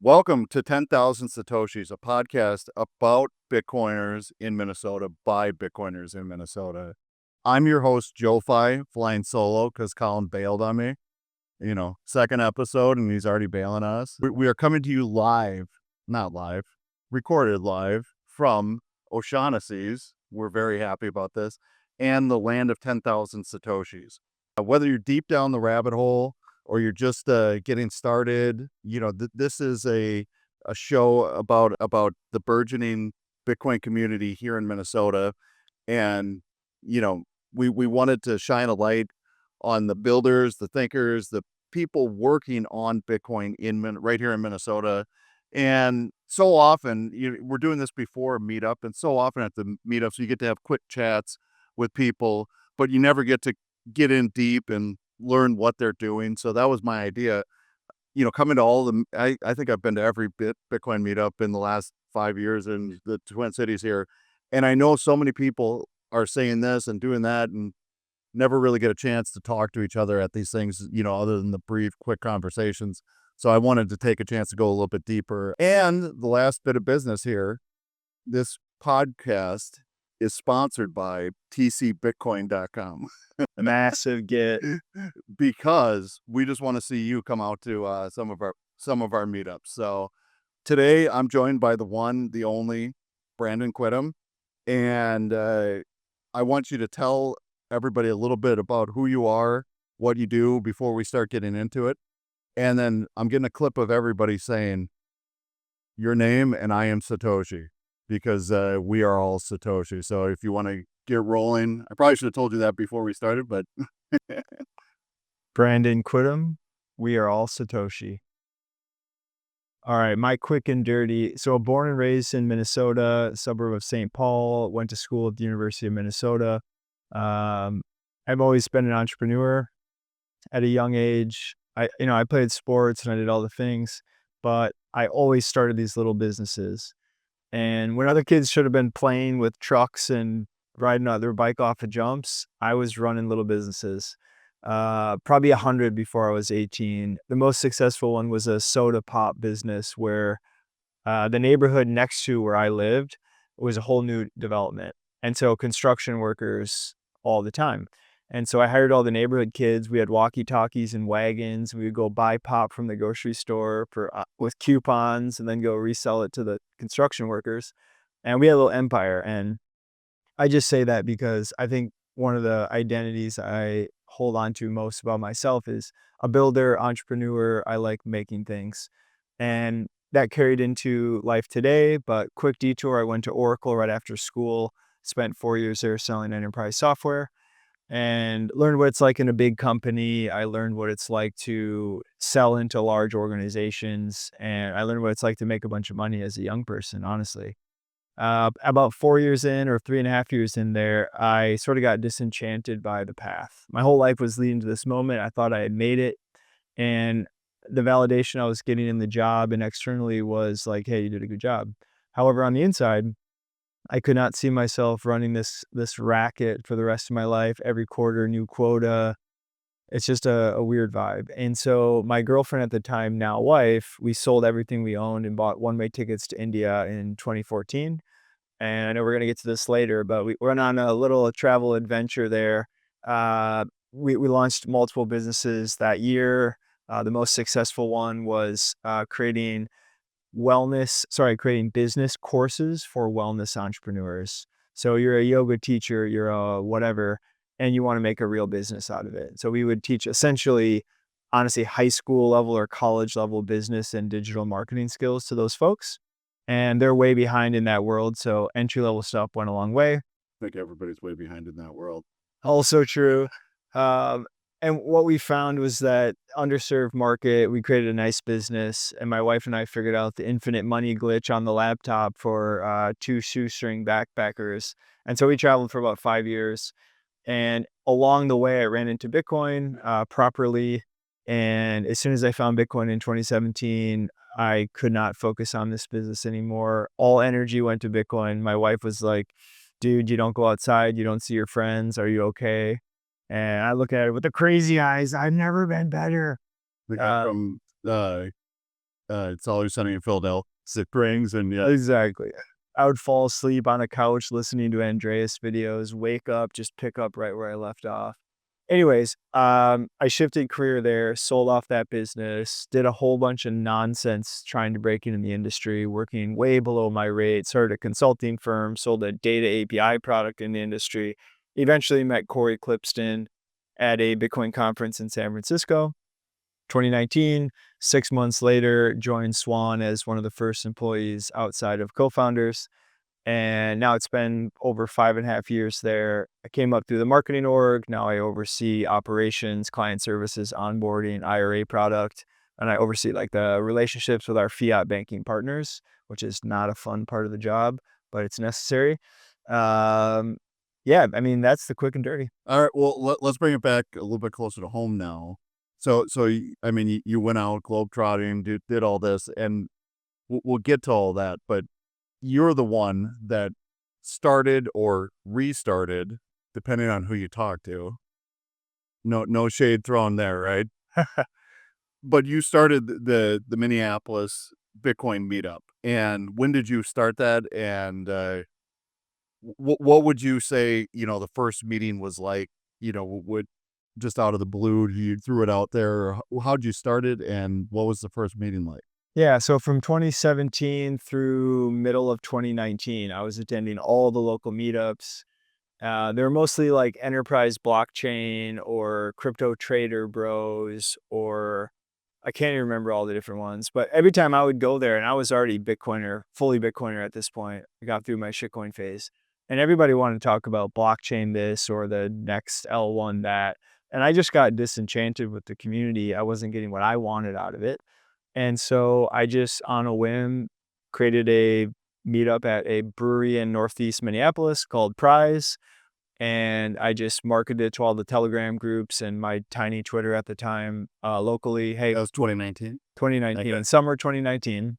Welcome to 10,000 Satoshis, a podcast about Bitcoiners in Minnesota by Bitcoiners in Minnesota. I'm your host, JoeFi, flying solo because Colin bailed on me. Second episode, and he's already bailing on us. We are coming to you recorded live from O'Shaughnessy's. We're very happy about this, and the land of 10,000 Satoshis. Whether you're deep down the rabbit hole or you're just getting started, this is a show about the burgeoning Bitcoin community here in Minnesota. And, we wanted to shine a light on the builders, the thinkers, the people working on Bitcoin right here in Minnesota. And so often, we're doing this before a meetup, and so often at the meetups, you get to have quick chats with people, but you never get to get in deep and learn what they're doing. So that was my idea. Coming to all of them, I think I've been to every Bitcoin meetup in the last 5 years in the Twin Cities here. And I know so many people are saying this and doing that and never really get a chance to talk to each other at these things, other than the brief, quick conversations. So I wanted to take a chance to go a little bit deeper. And the last bit of business here, this podcast is sponsored by tcbitcoin.com. Massive get. Because we just want to see you come out to some of our meetups. So today I'm joined by the one, the only Brandon Quittem, and I want you to tell everybody a little bit about who you are, what you do before we start getting into it. And then I'm getting a clip of everybody saying your name and I am Satoshi, because we are all Satoshi. So if you want to get rolling, I probably should have told you that before we started, but Brandon Quittem, we are all Satoshi. All right, my quick and dirty. So born and raised in Minnesota, suburb of St. Paul, went to school at the University of Minnesota. I've always been an entrepreneur at a young age. I played sports and I did all the things, but I always started these little businesses. And when other kids should have been playing with trucks and riding their bike off of jumps, I was running little businesses. Probably 100 before I was 18. The most successful one was a soda pop business where the neighborhood next to where I lived was a whole new development. And so construction workers all the time. And so I hired all the neighborhood kids. We had walkie-talkies and wagons. We would go buy pop from the grocery store with coupons and then go resell it to the construction workers. And we had a little empire. And I just say that because I think one of the identities I hold on to most about myself is a builder, entrepreneur. I like making things. And that carried into life today, but quick detour. I went to Oracle right after school, spent 4 years there selling enterprise software and learned what it's like in a big company. I learned what it's like to sell into large organizations, and I learned what it's like to make a bunch of money as a young person, honestly. About 4 years in, or 3.5 years in there, I sort of got disenchanted by the path. My whole life was leading to this moment. I thought I had made it, and the validation I was getting in the job and externally was like, hey, you did a good job. However, on the inside, I could not see myself running this racket for the rest of my life. Every quarter, new quota. It's just a weird vibe. And so my girlfriend at the time, now wife, we sold everything we owned and bought one-way tickets to India in 2014. And I know we're going to get to this later, but we went on a little travel adventure there. We launched multiple businesses that year. The most successful one was creating business courses for wellness entrepreneurs. So you're a yoga teacher, you're a whatever, and you want to make a real business out of it. So we would teach essentially, honestly, high school level or college level business and digital marketing skills to those folks. And they're way behind in that world. So entry level stuff went a long way. I think everybody's way behind in that world. Also true. And what we found was that underserved market, we created a nice business, and my wife and I figured out the infinite money glitch on the laptop for 2 shoestring backpackers. And so we traveled for about 5 years. And along the way, I ran into Bitcoin properly. And as soon as I found Bitcoin in 2017, I could not focus on this business anymore. All energy went to Bitcoin. My wife was like, dude, you don't go outside. You don't see your friends. Are you okay? And I look at it with the crazy eyes. I've never been better. The guy from It's always sunny in Philadelphia. Springs and yeah. Exactly. I would fall asleep on a couch listening to Andreas videos, wake up, just pick up right where I left off. Anyways, I shifted career there, sold off that business, did a whole bunch of nonsense trying to break into the industry, working way below my rate, started a consulting firm, sold a data API product in the industry, eventually met Corey Clipston at a Bitcoin conference in San Francisco. 2019, 6 months later, joined Swan as one of the first employees outside of co-founders. And now it's been over 5.5 years there. I came up through the marketing org. Now I oversee operations, client services, onboarding, IRA product, and I oversee like the relationships with our fiat banking partners, which is not a fun part of the job, but it's necessary. Um, yeah, I mean, that's the quick and dirty. All right. Well, let's bring it back a little bit closer to home now. I mean, you went out globetrotting, did all this, and we'll get to all that. But you're the one that started or restarted, depending on who you talk to. No shade thrown there, right? But you started the Minneapolis Bitcoin meetup. And when did you start that? And what would you say, the first meeting was like, would just out of the blue, you threw it out there? Or how'd you start it? And what was the first meeting like? Yeah, so from 2017 through middle of 2019, I was attending all the local meetups. They were mostly like enterprise blockchain or crypto trader bros, or I can't even remember all the different ones. But every time I would go there, and I was already Bitcoiner, fully Bitcoiner at this point, I got through my shitcoin phase, and everybody wanted to talk about blockchain this or the next L1 that. And I just got disenchanted with the community. I wasn't getting what I wanted out of it. And so I just, on a whim, created a meetup at a brewery in Northeast Minneapolis called Prize. And I just marketed it to all the Telegram groups and my tiny Twitter at the time, locally. Hey, That was 2019. 2019, Okay. summer 2019,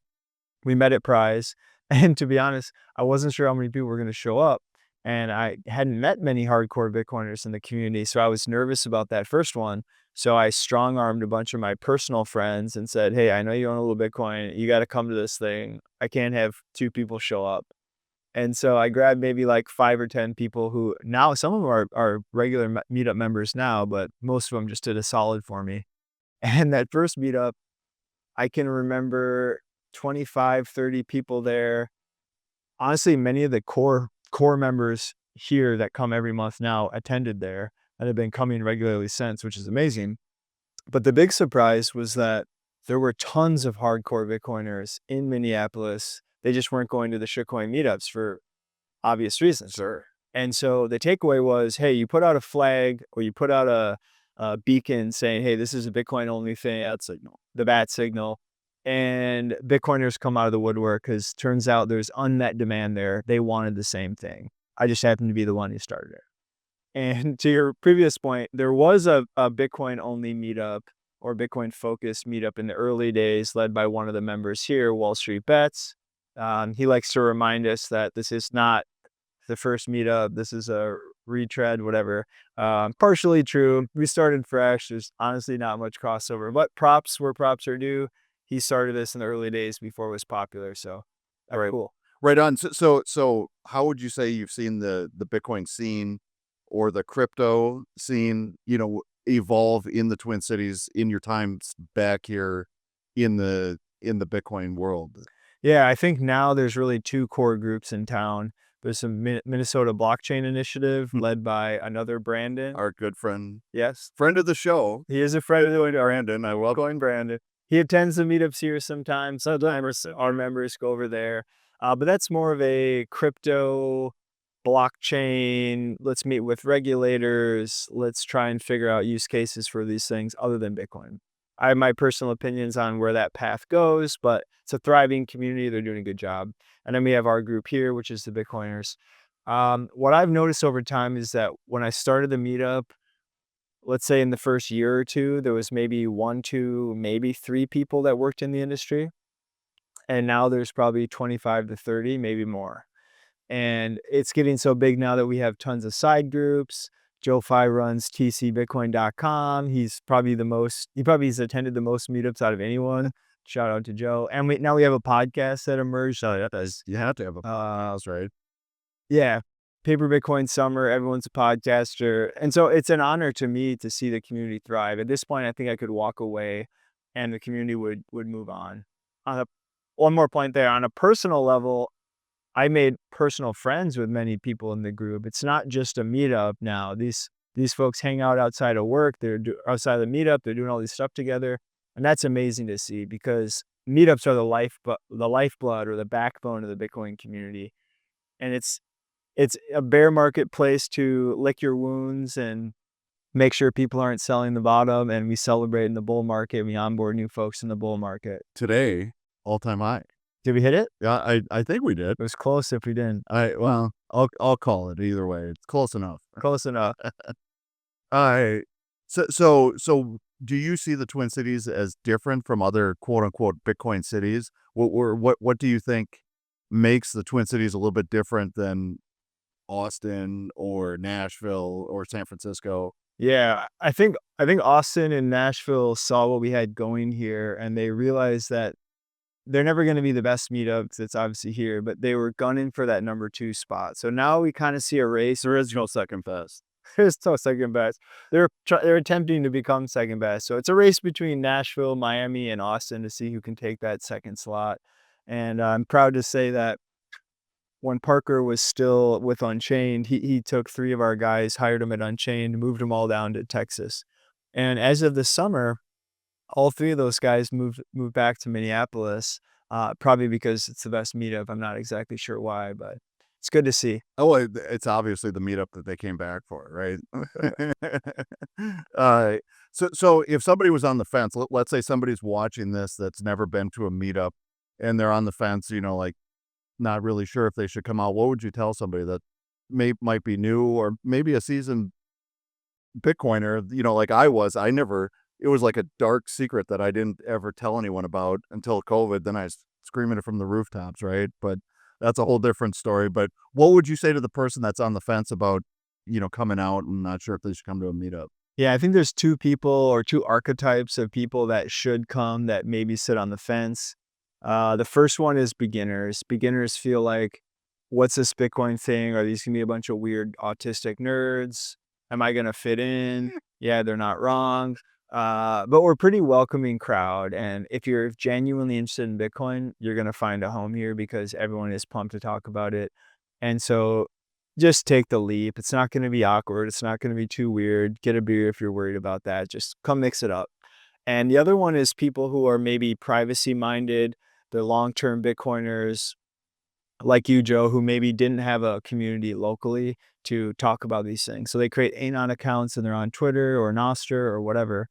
we met at Prize. And to be honest, I wasn't sure how many people were going to show up. And I hadn't met many hardcore Bitcoiners in the community. So I was nervous about that first one. So I strong armed a bunch of my personal friends and said, hey, I know you own a little Bitcoin. You got to come to this thing. I can't have 2 people show up. And so I grabbed maybe like 5 or 10 people who now some of them are regular meetup members now, but most of them just did a solid for me. And that first meetup, I can remember 25, 30 people there. Honestly, many of the core members here that come every month now attended there and have been coming regularly since, which is amazing. But the big surprise was that there were tons of hardcore Bitcoiners in Minneapolis. They just weren't going to the shitcoin meetups for obvious reasons. Sure. And so the takeaway was, hey, you put out a flag or you put out a beacon saying, hey, this is a Bitcoin only thing. That's the bat signal. And Bitcoiners come out of the woodwork because turns out there's unmet demand there. They wanted the same thing. I just happened to be the one who started it. And to your previous point, there was a Bitcoin only meetup or Bitcoin focused meetup in the early days led by one of the members here, Wall Street Bets. He likes to remind us that this is not the first meetup. This is a retread, whatever. Partially true. We started fresh. There's honestly not much crossover, but props where props are due. He started this in the early days before it was popular. So Right. cool. Right on. So how would you say you've seen the Bitcoin scene or the crypto scene, evolve in the Twin Cities in your times back here in the Bitcoin world? Yeah, I think now there's really 2 core groups in town. There's a Minnesota Blockchain Initiative led by another Brandon. Our good friend, Yes, friend of the show, he is a friend of the Brandon. I love Bitcoin Brandon. He attends the meetups here sometimes. Sometimes our members go over there. But that's more of a crypto blockchain. Let's meet with regulators. Let's try and figure out use cases for these things other than Bitcoin. I have my personal opinions on where that path goes, but it's a thriving community. They're doing a good job. And then we have our group here, which is the Bitcoiners. What I've noticed over time is that when I started the meetup, let's say in the first year or 2, there was maybe 1, 2, maybe 3 people that worked in the industry. And now there's probably 25 to 30, maybe more. And it's getting so big now that we have tons of side groups. JoeFi runs tcbitcoin.com. He probably has attended the most meetups out of anyone. Shout out to Joe. And now we have a podcast that emerged. Oh, yeah, you have to have a Uh, podcast, right? yeah, Paper Bitcoin Summer. Everyone's a podcaster, and so it's an honor to me to see the community thrive. At this point, I think I could walk away, and the community would move on. On a one more point there, on a personal level, I made personal friends with many people in the group. It's not just a meetup now. These folks hang out outside of work. Outside of the meetup. They're doing all this stuff together, and that's amazing to see because meetups are the lifeblood or the backbone of the Bitcoin community, and it's a bear market place to lick your wounds and make sure people aren't selling the bottom. And we celebrate in the bull market. We onboard new folks in the bull market. Today, all-time high. Did we hit it? Yeah, I think we did. It was close if we didn't. Well, I'll call it either way. It's close enough. Close enough. I so do you see the Twin Cities as different from other quote unquote Bitcoin cities? What do you think makes the Twin Cities a little bit different than Austin or Nashville or San Francisco? Yeah, I think Austin and Nashville saw what we had going here, and they realized that they're never gonna be the best meetups that's obviously here, but they were gunning for that number 2 spot. So now we kinda see a race. There is no second best. There's no second best. They're attempting to become second best. So it's a race between Nashville, Miami, and Austin to see who can take that second slot. And I'm proud to say that when Parker was still with Unchained, he took 3 of our guys, hired them at Unchained, moved them all down to Texas. And as of this summer, all 3 of those guys moved back to Minneapolis, probably because it's the best meetup. I'm not exactly sure why, but it's good to see. Oh, it's obviously the meetup that they came back for, right? uh, so if somebody was on the fence, let's say somebody's watching this that's never been to a meetup, and they're on the fence, like not really sure if they should come out. What would you tell somebody that might be new or maybe a seasoned Bitcoiner? Like I was. It was like a dark secret that I didn't ever tell anyone about until COVID. Then I was screaming it from the rooftops, right? But that's a whole different story. But what would you say to the person that's on the fence about, coming out and not sure if they should come to a meetup? Yeah, I think there's 2 people or 2 archetypes of people that should come that maybe sit on the fence. The first one is beginners. Beginners feel like, what's this Bitcoin thing? Are these gonna be a bunch of weird autistic nerds? Am I gonna fit in? Yeah, they're not wrong. But we're a pretty welcoming crowd. And if you're genuinely interested in Bitcoin, you're gonna find a home here because everyone is pumped to talk about it. And so just take the leap. It's not gonna be awkward. It's not gonna be too weird. Get a beer if you're worried about that. Just come mix it up. And the other one is people who are maybe privacy minded. They're long-term Bitcoiners like you, Joe, who maybe didn't have a community locally to talk about these things. So they create Anon accounts and they're on Twitter or Nostr or whatever.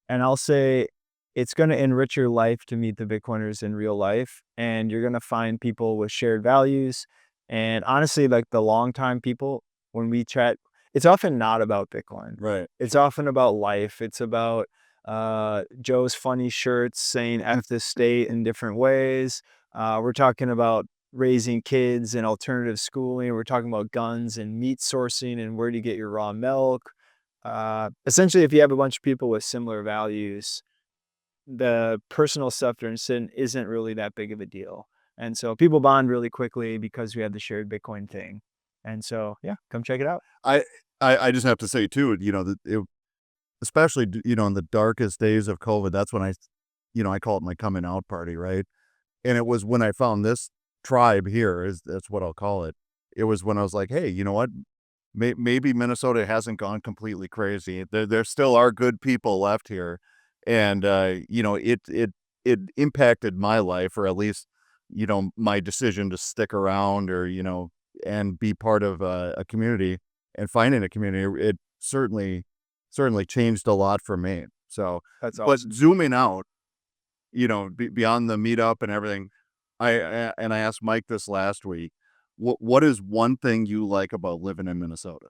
And I'll say it's going to enrich your life to meet the Bitcoiners in real life. And you're going to find people with shared values. And honestly, like the longtime people, when we chat, it's often not about Bitcoin. Right. It's often about life. It's about Joe's funny shirts saying F the state in different ways. We're talking about raising kids and alternative schooling. We're talking about guns and meat sourcing and where to get your raw milk. Essentially, if you have a bunch of people with similar values, the personal stuff they're interested in isn't really that big of a deal. And so people bond really quickly because we have the shared Bitcoin thing. And so, yeah, come check it out. I just have to say too, especially, in the darkest days of COVID, that's when I call it my coming out party, right? And it was when I found this tribe here, that's what I'll call it. It was when I was like, hey, you know what? Maybe Minnesota hasn't gone completely crazy. There still are good people left here. And, it impacted my life, or at least, my decision to stick around or, and be part of a community and finding a community. It certainly changed a lot for me. So, That's but awesome. zooming out, beyond the meetup and everything, I asked Mike this last week. What is one thing you like about living in Minnesota?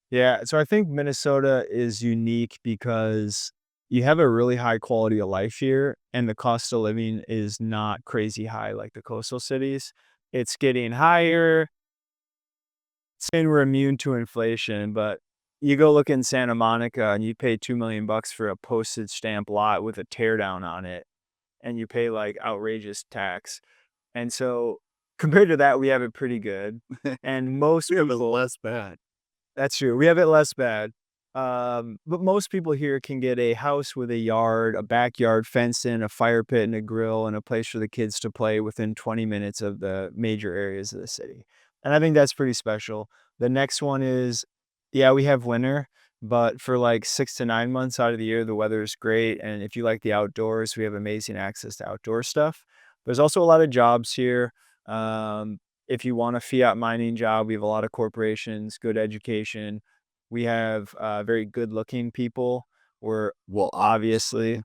Yeah, so I think Minnesota is unique because you have a really high quality of life here, and the cost of living is not crazy high like the coastal cities. It's getting higher. Saying we're immune to inflation, but you go look in Santa Monica and you pay $2 million for a postage stamp lot with a teardown on it. and you pay like outrageous tax. And so compared to that, we have it pretty good. And most We have it people, less bad. that's true. We have it less bad. But most people here can get a house with a yard, a backyard fenced in, a fire pit and a grill, and a place for the kids to play within 20 minutes of the major areas of the city. And I think that's pretty special. The next one is, yeah, we have winter, but for like 6 to 9 months out of the year, the weather is great. And if you like the outdoors, we have amazing access to outdoor stuff. There's also a lot of jobs here. Um, if you want a fiat mining job, we have a lot of corporations, good education. We have very good looking people. We're Well, obviously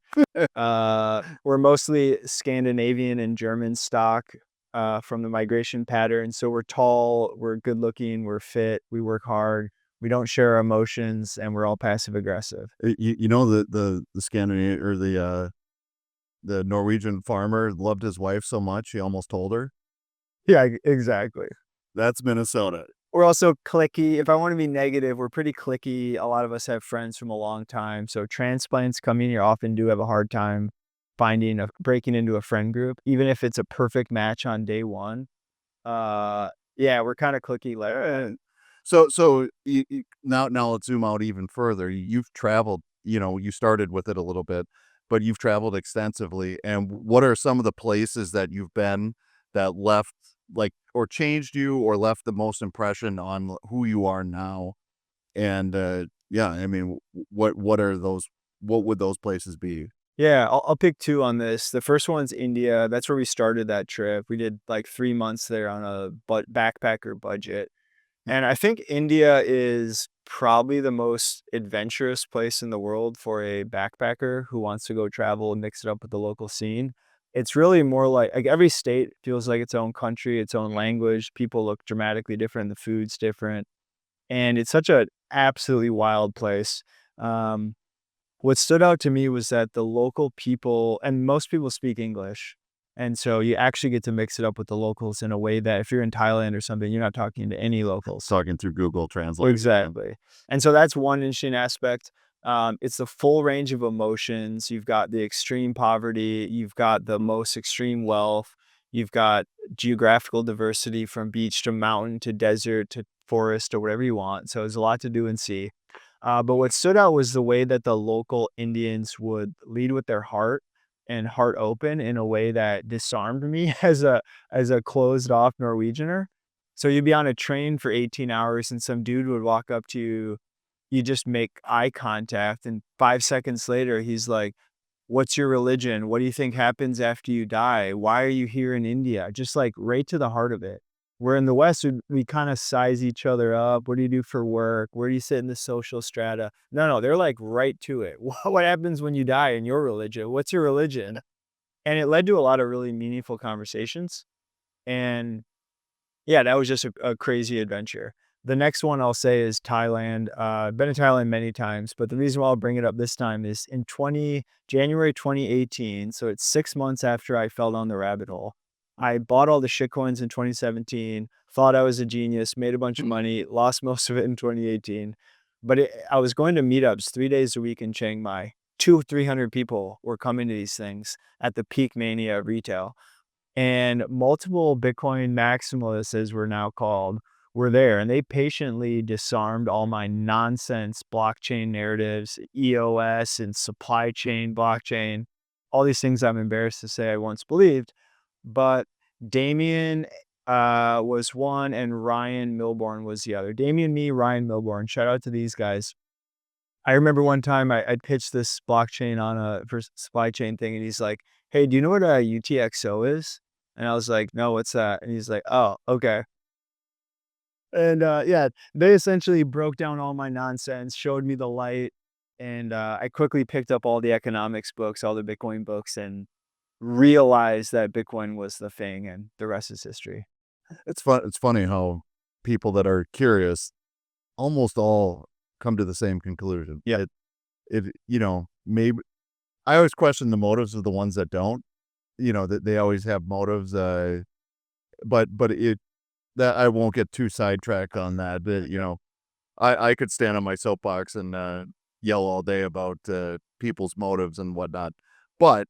we're mostly Scandinavian and German stock from the migration pattern. So we're tall, we're good looking, we're fit, we work hard, we don't share our emotions, and we're all passive aggressive. you know the Scandinavian or the Norwegian farmer loved his wife so much he almost told her. Yeah, exactly. That's Minnesota. We're also clicky. If I want to be negative, we're pretty clicky. A lot of us have friends from a long time. So transplants coming here often do have a hard time breaking into a friend group, even if it's a perfect match on day one. Yeah, we're kind of clicky. Like, So now let's zoom out even further. You've traveled, you started with it a little bit, but you've traveled extensively. And what are some of the places that you've been that left like or changed you or left the most impression on who you are now? And yeah, I mean, what are those? What would those places be? yeah, I'll pick two on this. The first one's India. That's where we started that trip. We did like 3 months there on a backpacker budget. And I think India is probably the most adventurous place in the world for a backpacker who wants to go travel and mix it up with the local scene. It's really more like every state feels like its own country, its own language. People look dramatically different. The food's different. And it's such a absolutely wild place. Um, what stood out to me was that the local people and most people speak English. And so you actually get to mix it up with the locals in a way that if you're in Thailand or something, you're not talking to any locals. Talking through Google Translate. Exactly. And so that's one interesting aspect. It's the full range of emotions. You've got the extreme poverty, you've got the most extreme wealth, you've got geographical diversity from beach to mountain to desert to forest or whatever you want. So there's a lot to do and see. But what stood out was the way that the local Indians would lead with their heart and heart open in a way that disarmed me as a closed off Norwegianer. So you'd be on a train for 18 hours and some dude would walk up to you, you just make eye contact, and 5 seconds later he's like, "What's your religion? What do you think happens after you die? Why are you here in India?" Just like right to the heart of it. Where in the West, we kind of size each other up. What do you do for work? Where do you sit in the social strata? No, they're like right to it. What happens when you die in your religion? What's your religion? And it led to a lot of really meaningful conversations. And yeah, that was just a crazy adventure. The next one I'll say is Thailand. I've been to Thailand many times, but the reason why I'll bring it up this time is in January 2018, so it's 6 months after I fell down the rabbit hole. I bought all the shit coins in 2017, thought I was a genius, made a bunch of money, lost most of it in 2018. But I was going to meetups 3 days a week in Chiang Mai. 300 people were coming to these things at the peak mania of retail. And multiple Bitcoin maximalists, as we're now called, were there. And they patiently disarmed all my nonsense blockchain narratives, EOS and supply chain blockchain, all these things I'm embarrassed to say I once believed. But Damien was one and Ryan Milborn was the other. Damien, me, Ryan Milborn. Shout out to these guys. I remember one time I pitched this blockchain on a for supply chain thing, and he's like, "Hey, do you know what a UTXO is?" And I was like, "No, what's that?" And he's like, "Oh, okay." And yeah, they essentially broke down all my nonsense, showed me the light, and I quickly picked up all the economics books, all the Bitcoin books, and realized that Bitcoin was the thing, and the rest is history. It's fun. It's funny how people that are curious almost all come to the same conclusion. Yeah. Maybe I always question the motives of the ones that don't. That they always have motives. But that I won't get too sidetracked on that. But I could stand on my soapbox and yell all day about people's motives and whatnot. But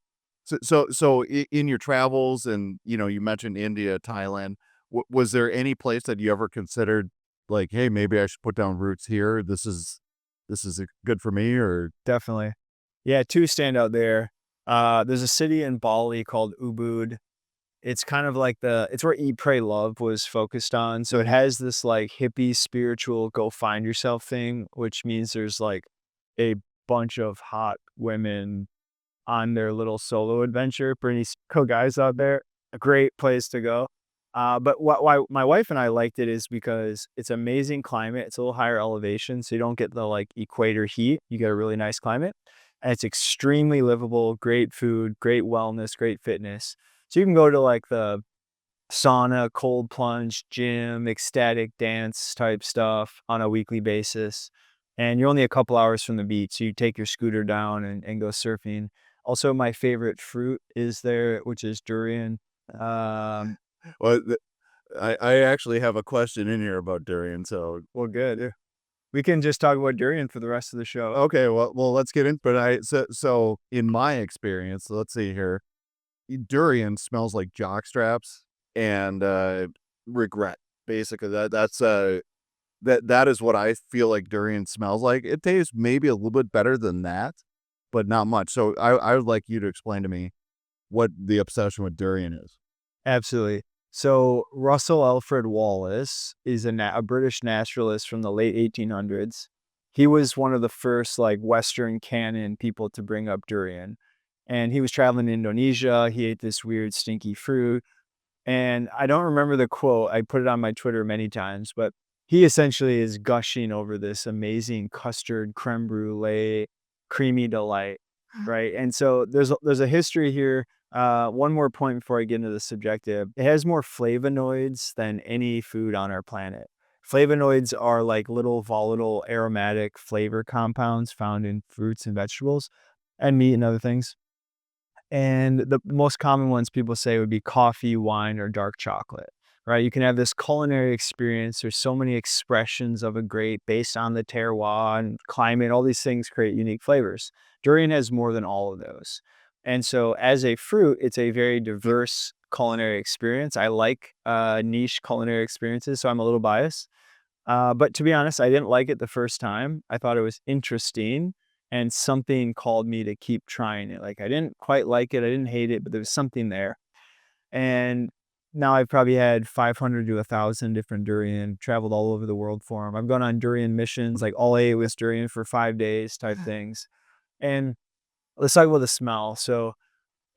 In your travels and, you mentioned India, Thailand, was there any place that you ever considered like, "Hey, maybe I should put down roots here. This is good for me," or Definitely. Yeah, 2 stand out there. There's a city in Bali called Ubud. It's kind of like it's where Eat, Pray, Love was focused on, so it has this, like, hippie, spiritual, go find yourself thing, which means there's, like, a bunch of hot women on their little solo adventure, pretty cool guys out there, a great place to go. But why my wife and I liked it is because it's amazing climate, it's a little higher elevation, so you don't get the, like, equator heat, you get a really nice climate, and it's extremely livable, great food, great wellness, great fitness. So you can go to, like, the sauna, cold plunge, gym, ecstatic dance type stuff on a weekly basis. And you're only a couple hours from the beach, so you take your scooter down and go surfing. Also, my favorite fruit is there, which is durian. Um, well, I actually have a question in here about durian, so well, good. Yeah. We can just talk about durian for the rest of the show. okay, well, let's get in, but so in my experience, let's see here, durian smells like jock straps and, regret. Basically, that is what I feel like durian smells like. It tastes maybe a little bit better than that, but not much. So I would like you to explain to me what the obsession with durian is. Absolutely. So Russell Alfred Wallace is a British naturalist from the late 1800s. He was one of the first like Western canon people to bring up durian. And he was traveling in Indonesia. He ate this weird stinky fruit. And I don't remember the quote. I put it on my Twitter many times, but he essentially is gushing over this amazing custard creme brulee, creamy delight, right? And so there's a history here. One more point before I get into the subjective. It has more flavonoids than any food on our planet. Flavonoids are like little volatile aromatic flavor compounds found in fruits and vegetables and meat and other things. And the most common ones people say would be coffee, wine, or dark chocolate, right? You can have this culinary experience. There's so many expressions of a grape based on the terroir and climate. All these things create unique flavors. Durian has more than all of those. And so as a fruit, it's a very diverse culinary experience. I like niche culinary experiences, so I'm a little biased. But to be honest, I didn't like it the first time. I thought it was interesting and something called me to keep trying it. Like I didn't quite like it. I didn't hate it, but there was something there. And now I've probably had 500 to 1,000 different durian, traveled all over the world for them. I've gone on durian missions, like all I ate was durian for 5 days type things. And let's talk about the smell. So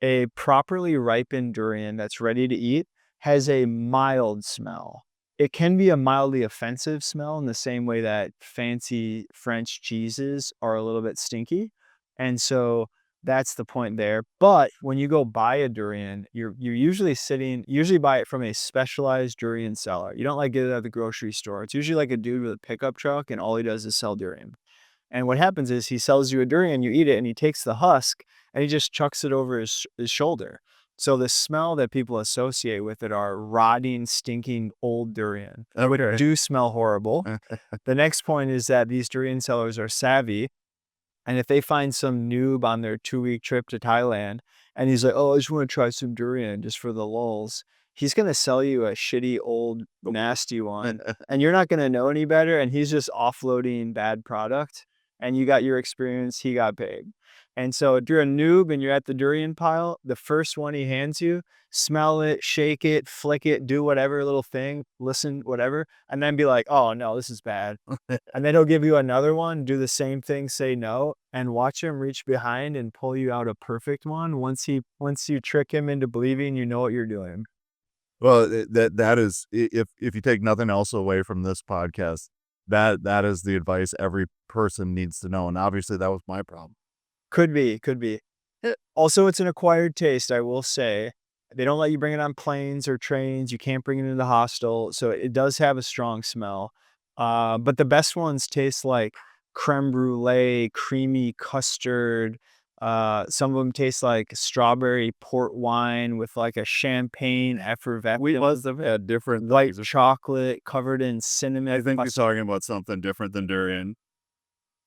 a properly ripened durian that's ready to eat has a mild smell. It can be a mildly offensive smell in the same way that fancy French cheeses are a little bit stinky. And so that's the point there. But when you go buy a durian, you're usually buy it from a specialized durian seller. You don't like get it at the grocery store. It's usually like a dude with a pickup truck and all he does is sell durian. And what happens is he sells you a durian, you eat it, and he takes the husk and he just chucks it over his shoulder. So the smell that people associate with it are rotting, stinking old durian, which Okay. do smell horrible. The next point is that these durian sellers are savvy. And if they find some noob on their 2-week trip to Thailand and he's like, oh, I just want to try some durian just for the lulz, he's going to sell you a shitty, old, nasty one. And you're not going to know any better. And he's just offloading bad product. And you got your experience, he got paid. And so if you're a noob and you're at the durian pile, the first one he hands you, smell it, shake it, flick it, do whatever little thing, listen, whatever, and then be like, oh no, this is bad. And then he'll give you another one, do the same thing, say no, and watch him reach behind and pull you out a perfect one once you trick him into believing you know what you're doing. Well, that is, if you take nothing else away from this podcast, that is the advice every person needs to know, and obviously that was my problem. Could be, could be. Also, it's an acquired taste, I will say. They don't let you bring it on planes or trains. You can't bring it into the hostel. So it does have a strong smell. But the best ones taste like creme brulee, creamy custard. Some of them taste like strawberry port wine with like a champagne effervescence. We must have had different White things. chocolate covered in cinnamon. I think we're talking about something different than durian.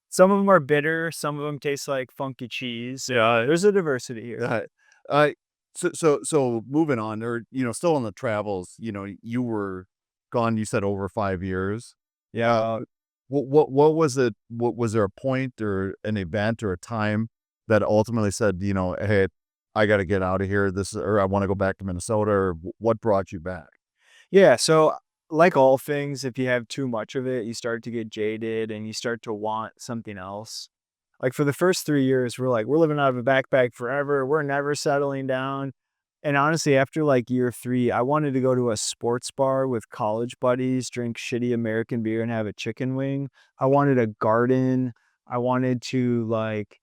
Some of them are bitter. Some of them taste like funky cheese. Yeah, There's a diversity here. Uh, so moving on, or still on the travels. You were gone. You said over 5 years. Yeah. Uh, what was it? What was there a point or an event or a time that ultimately said, hey, I got to get out of here. Or I want to go back to Minnesota. Or what brought you back? Yeah, so, like all things, if you have too much of it, you start to get jaded and you start to want something else. Like, for the first 3 years, we're like, "We're living out of a backpack forever, we're never settling down." And honestly, after, like, year 3, I wanted to go to a sports bar with college buddies, drink shitty American beer, and have a chicken wing. I wanted a garden. I wanted to, like,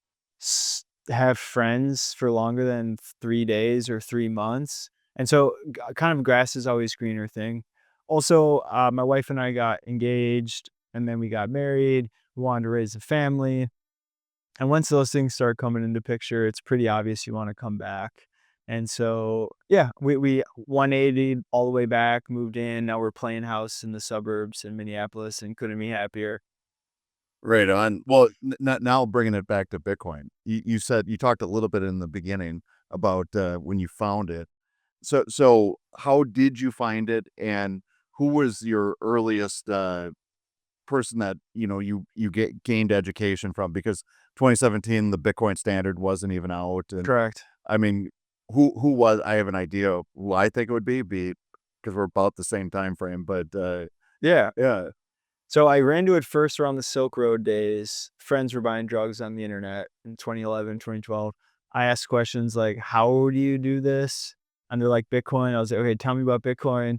have friends for longer than 3 days or 3 months. And so, kind of grass is always greener thing. Also, my wife and I got engaged, and then we got married. We wanted to raise a family. And once those things start coming into picture, it's pretty obvious you wanna come back. And so, yeah, we 180 all the way back, moved in, now we're playing house in the suburbs in Minneapolis and couldn't be happier. Right on. Well, now bringing it back to Bitcoin. You said you talked a little bit in the beginning about when you found it. So how did you find it, and who was your earliest person that you gained education from? Because 2017, the Bitcoin standard wasn't even out, and Correct. I mean, who was? I have an idea of who I think it would be because we're about the same time frame, but Yeah. yeah, So I ran to it first around the Silk Road days. Friends were buying drugs on the internet in 2011, 2012. I asked questions like, "How do you do this?" And they're like, "Bitcoin." I was like, "Okay, tell me about Bitcoin."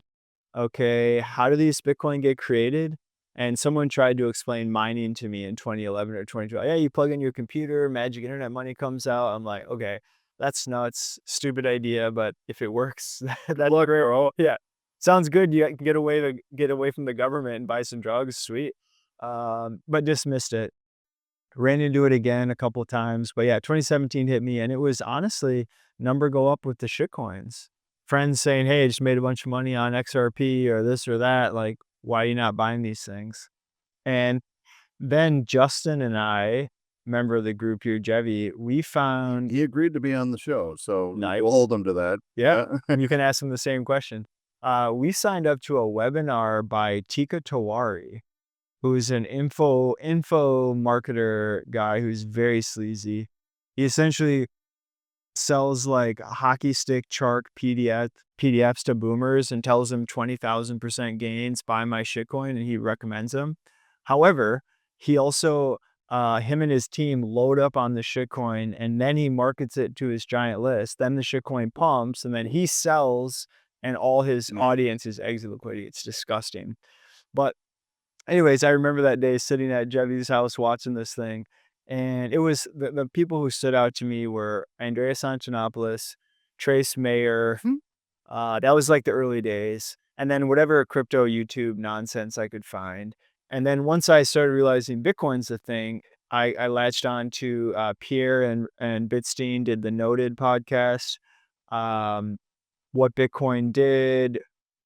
Okay, how do these Bitcoin get created? And someone tried to explain mining to me in 2011 or 2012. Yeah, you plug in your computer, magic internet money comes out. I'm like, okay, that's nuts, stupid idea, but if it works, that's great. Oh, yeah, sounds good. You can get away from the government and buy some drugs. Sweet, but dismissed it. Ran into it again a couple of times, but yeah, 2017 hit me, and it was honestly number go up with the shit coins. Friends saying, "Hey, I just made a bunch of money on XRP or this or that. Like, why are you not buying these things?" And then Justin and I, member of the group here, Jevi, we found he agreed to be on the show, so we'll nice. hold him to that. Yeah, you can ask him the same question. We signed up to a webinar by Tika Tawari, who's an info marketer guy who's very sleazy. He essentially sells like hockey stick chart PDFs to boomers and tells them 20,000% gains, buy my shitcoin, and he recommends them. However, he also him and his team load up on the shitcoin and then he markets it to his giant list. Then the shitcoin pumps and then he sells and all his audience is exit liquidity. It's disgusting. But anyways, I remember that day sitting at Jevy's house watching this thing, and it was the people who stood out to me were Andreas Antonopoulos, Trace Mayer. That was like the early days, and then whatever crypto YouTube nonsense I could find. And then once I started realizing Bitcoin's a thing, I latched on to Pierre and Bitstein did the Noted podcast. Um, what Bitcoin did,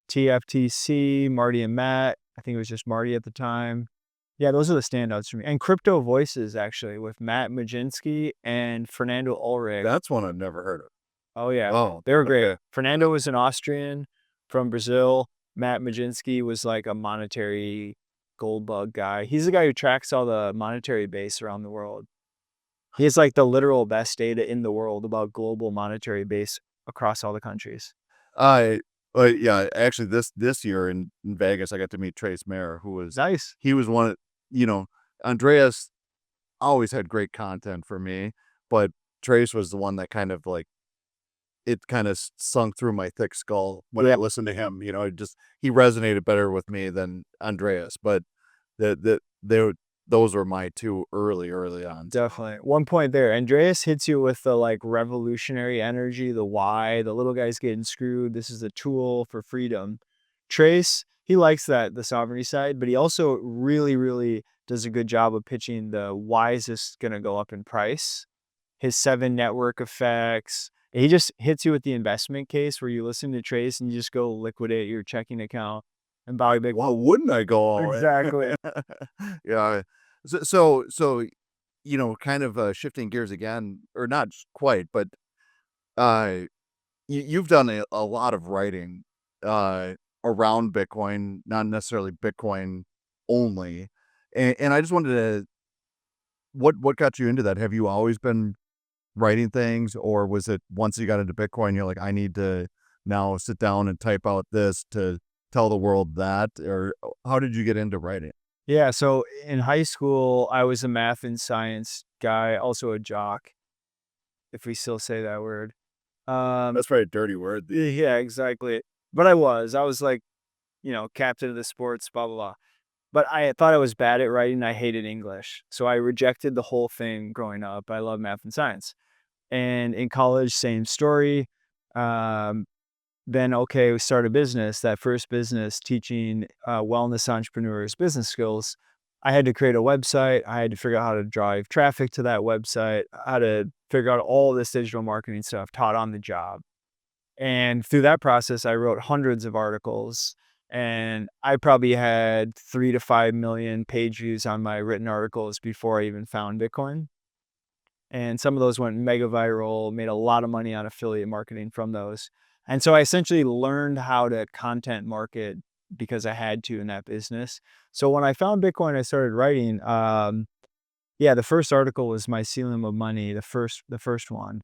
TFTC, Marty and Matt. I think it was just Marty at the time. Yeah, those are the standouts for me. And Crypto Voices actually with Matt Majinski and Fernando Ulrich. That's one I've never heard of. Oh yeah, Oh, they were great. okay. Fernando was an Austrian from Brazil. Matt Majinski was like a monetary gold bug guy. He's the guy who tracks all the monetary base around the world. He has like the literal best data in the world about global monetary base across all the countries. I yeah, actually this year in Vegas, I got to meet Trace Mayer, who was Nice. he was one of Andreas always had great content for me, but Trace was the one that kind of like it kind of sunk through my thick skull when I Yeah. listened to him. He resonated better with me than Andreas, but they those were my two early on. Definitely. One point there, Andreas hits you with the like revolutionary energy, the why, the little guy's getting screwed. This is a tool for freedom. Trace, he likes that, the sovereignty side, but he also really, really does a good job of pitching the why is this going to go up in price? His 7 network effects. He just hits you with the investment case where you listen to Trace and you just go liquidate your checking account and buy big. Why wouldn't I go all in? Exactly. Yeah. So kind of shifting gears again, or not quite, but Uh, you've done a lot of writing uh, around Bitcoin, not necessarily Bitcoin only. And I just wanted to, what got you into that? Have you always been writing things, or was it once you got into Bitcoin, you're like, I need to now sit down and type out this to tell the world that? Or how did you get into writing? Yeah, so in high school, I was a math and science guy, also a jock, if we still say that word. Um, That's probably a dirty word. yeah, exactly. But I was like, captain of the sports, blah, blah, blah. But I thought I was bad at writing. I hated English. So I rejected the whole thing growing up. I love math and science. And in college, same story. Um, then, okay, we start a business. That first business teaching wellness entrepreneurs business skills. I had to create a website. I had to figure out how to drive traffic to that website, how to figure out all this digital marketing stuff taught on the job. And through that process, I wrote hundreds of articles, and I probably had 3 to 5 million page views on my written articles before I even found Bitcoin. And some of those went mega viral, made a lot of money on affiliate marketing from those. And so I essentially learned how to content market because I had to in that business. So when I found Bitcoin, I started writing. Yeah, the first article was Mycelium of Money, the first one.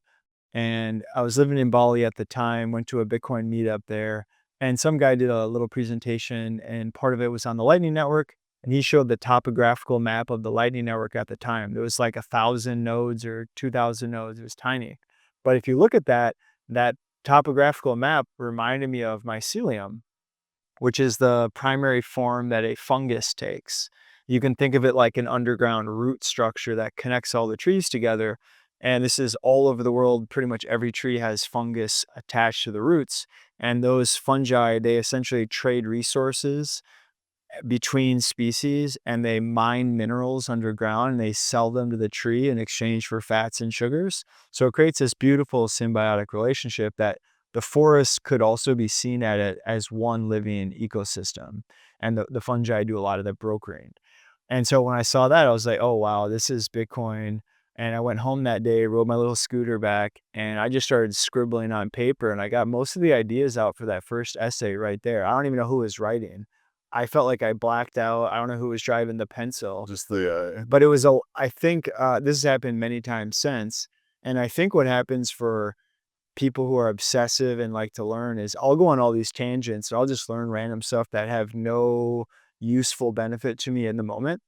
And I was living in Bali at the time, went to a Bitcoin meetup there, and some guy did a little presentation, and part of it was on the Lightning Network, and he showed the topographical map of the Lightning Network at the time. There was like 1,000 nodes or 2,000 nodes. It was tiny. But if you look at that topographical map reminded me of mycelium, which is the primary form that a fungus takes. You can think of it like an underground root structure that connects all the trees together. And this is all over the world. Pretty much every tree has fungus attached to the roots. And those fungi, they essentially trade resources between species, and they mine minerals underground and they sell them to the tree in exchange for fats and sugars. So it creates this beautiful symbiotic relationship that the forest could also be seen at it as one living ecosystem. And the fungi do a lot of the brokering. And so when I saw that, I was like, oh, wow, this is Bitcoin. And I went home that day, rode my little scooter back, and I just started scribbling on paper. And I got most of the ideas out for that first essay right there. I don't even know who was writing. I felt like I blacked out. I don't know who was driving the pencil, Just the but it was I think this has happened many times since. And I think what happens for people who are obsessive and like to learn is I'll go on all these tangents. And I'll just learn random stuff that have no useful benefit to me in the moment,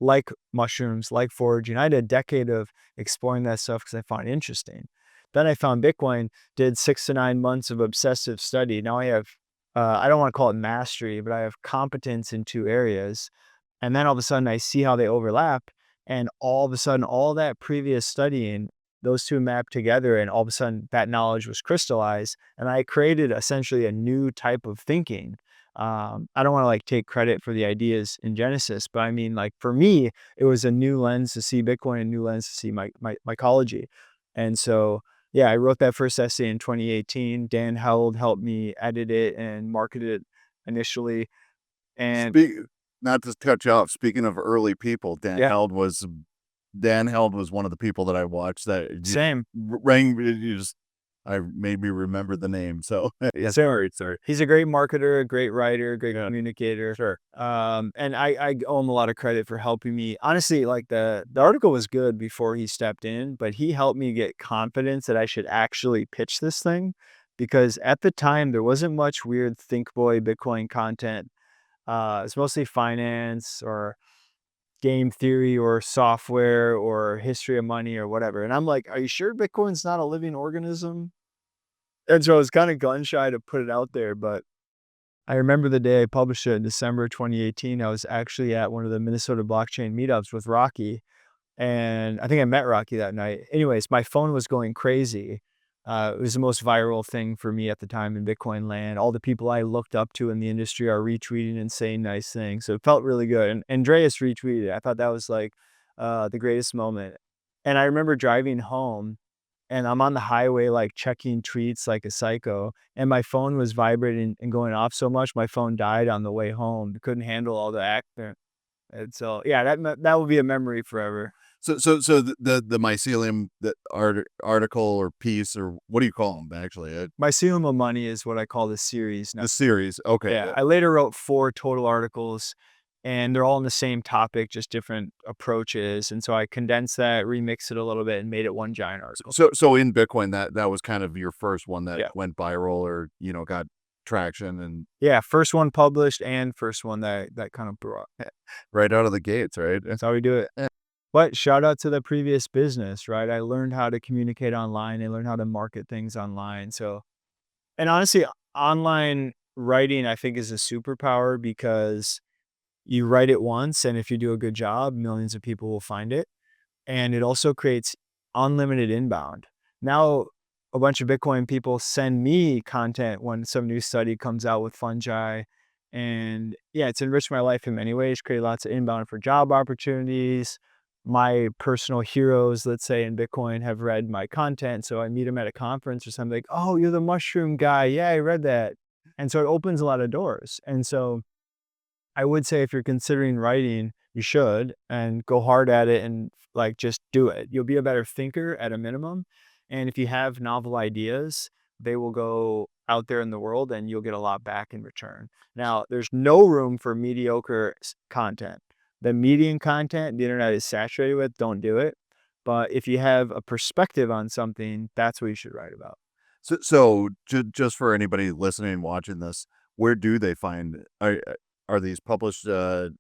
like mushrooms, like foraging. I had a decade of exploring that stuff because I found it interesting. Then I found Bitcoin, did 6 to 9 months of obsessive study. Now I have, I don't want to call it mastery, but I have competence in 2 areas. And then all of a sudden I see how they overlap. And all of a sudden, all that previous studying, those two mapped together, and all of a sudden that knowledge was crystallized. And I created essentially a new type of thinking. I don't want to like take credit for the ideas in Genesis, but I mean, like for me, it was a new lens to see Bitcoin, a new lens to see my mycology. And so, yeah, I wrote that first essay in 2018. Dan Held helped me edit it and market it initially. And speak. Not to cut you off. Speaking of early people, yeah, Dan Held was one of the people that I watched that just same. rang. You just I made me remember the name. So yeah, So sorry. he's a great marketer, a great writer, great Yeah, communicator. sure. And I owe him a lot of credit for helping me. Honestly, like the article was good before he stepped in, but he helped me get confidence that I should actually pitch this thing. Because at the time there wasn't much weird think boy Bitcoin content. It's mostly finance or game theory or software or history of money or whatever. And I'm like, are you sure Bitcoin's not a living organism? And so I was kind of gun shy to put it out there, but I remember the day I published it in December 2018. I was actually at one of the Minnesota blockchain meetups with Rocky, and I think I met Rocky that night. Anyways, my phone was going crazy. It was the most viral thing for me at the time in Bitcoin land. All the people I looked up to in the industry are retweeting and saying nice things. So it felt really good. And Andreas retweeted. I thought that was like the greatest moment. And I remember driving home, and I'm on the highway, like checking tweets like a psycho. And my phone was vibrating and going off so much, my phone died on the way home. It couldn't handle all the act. And so, yeah, that will be a memory forever. So the Mycelium, the article or piece, or what do you call them actually? Mycelium of Money is what I call this series now. The series. Okay. Yeah, I later wrote 4 total articles, and they're all on the same topic, just different approaches, and so I condensed that, remixed it a little bit, and made it one giant article. So in Bitcoin, that was kind of your first one that Yeah. went viral, or got traction, and Yeah, first one published and first one that kind of brought. right out of the gates, right? That's how we do it. Yeah. But shout out to the previous business, right? I learned how to communicate online. I learned how to market things online. So, and honestly, online writing, I think, is a superpower because you write it once, and if you do a good job, millions of people will find it. And it also creates unlimited inbound. Now, a bunch of Bitcoin people send me content when some new study comes out with fungi. And yeah, it's enriched my life in many ways, created lots of inbound for job opportunities. My personal heroes, let's say in Bitcoin, have read my content. So I meet them at a conference or something like, oh, you're the mushroom guy. Yeah, I read that. And so it opens a lot of doors. And so I would say if you're considering writing, you should, and go hard at it and like just do it. You'll be a better thinker at a minimum. And if you have novel ideas, they will go out there in the world and you'll get a lot back in return. Now, there's no room for mediocre content. The median content the internet is saturated with, don't do it. But if you have a perspective on something, that's what you should write about. So just for anybody listening and watching this, where do they find? Are these published on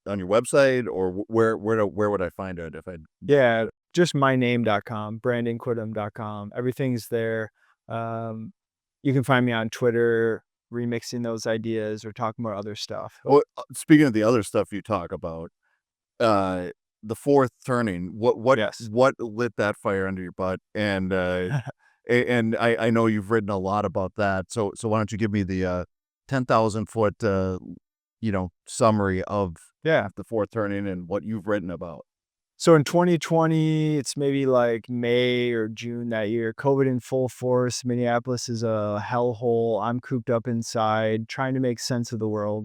your website, or where would I find it if I? Yeah, just myname.com, brandonquittem.com. Everything's there. Um, you can find me on Twitter, remixing those ideas or talking about other stuff. Well, speaking of the other stuff you talk about, uh, the fourth turning. Yes. What lit that fire under your butt? And and I know you've written a lot about that. So why don't you give me the 10,000 foot summary of Yeah. the fourth turning and what you've written about? So in 2020, it's maybe like May or June that year, COVID in full force. Minneapolis is a hellhole. I'm cooped up inside, trying to make sense of the world.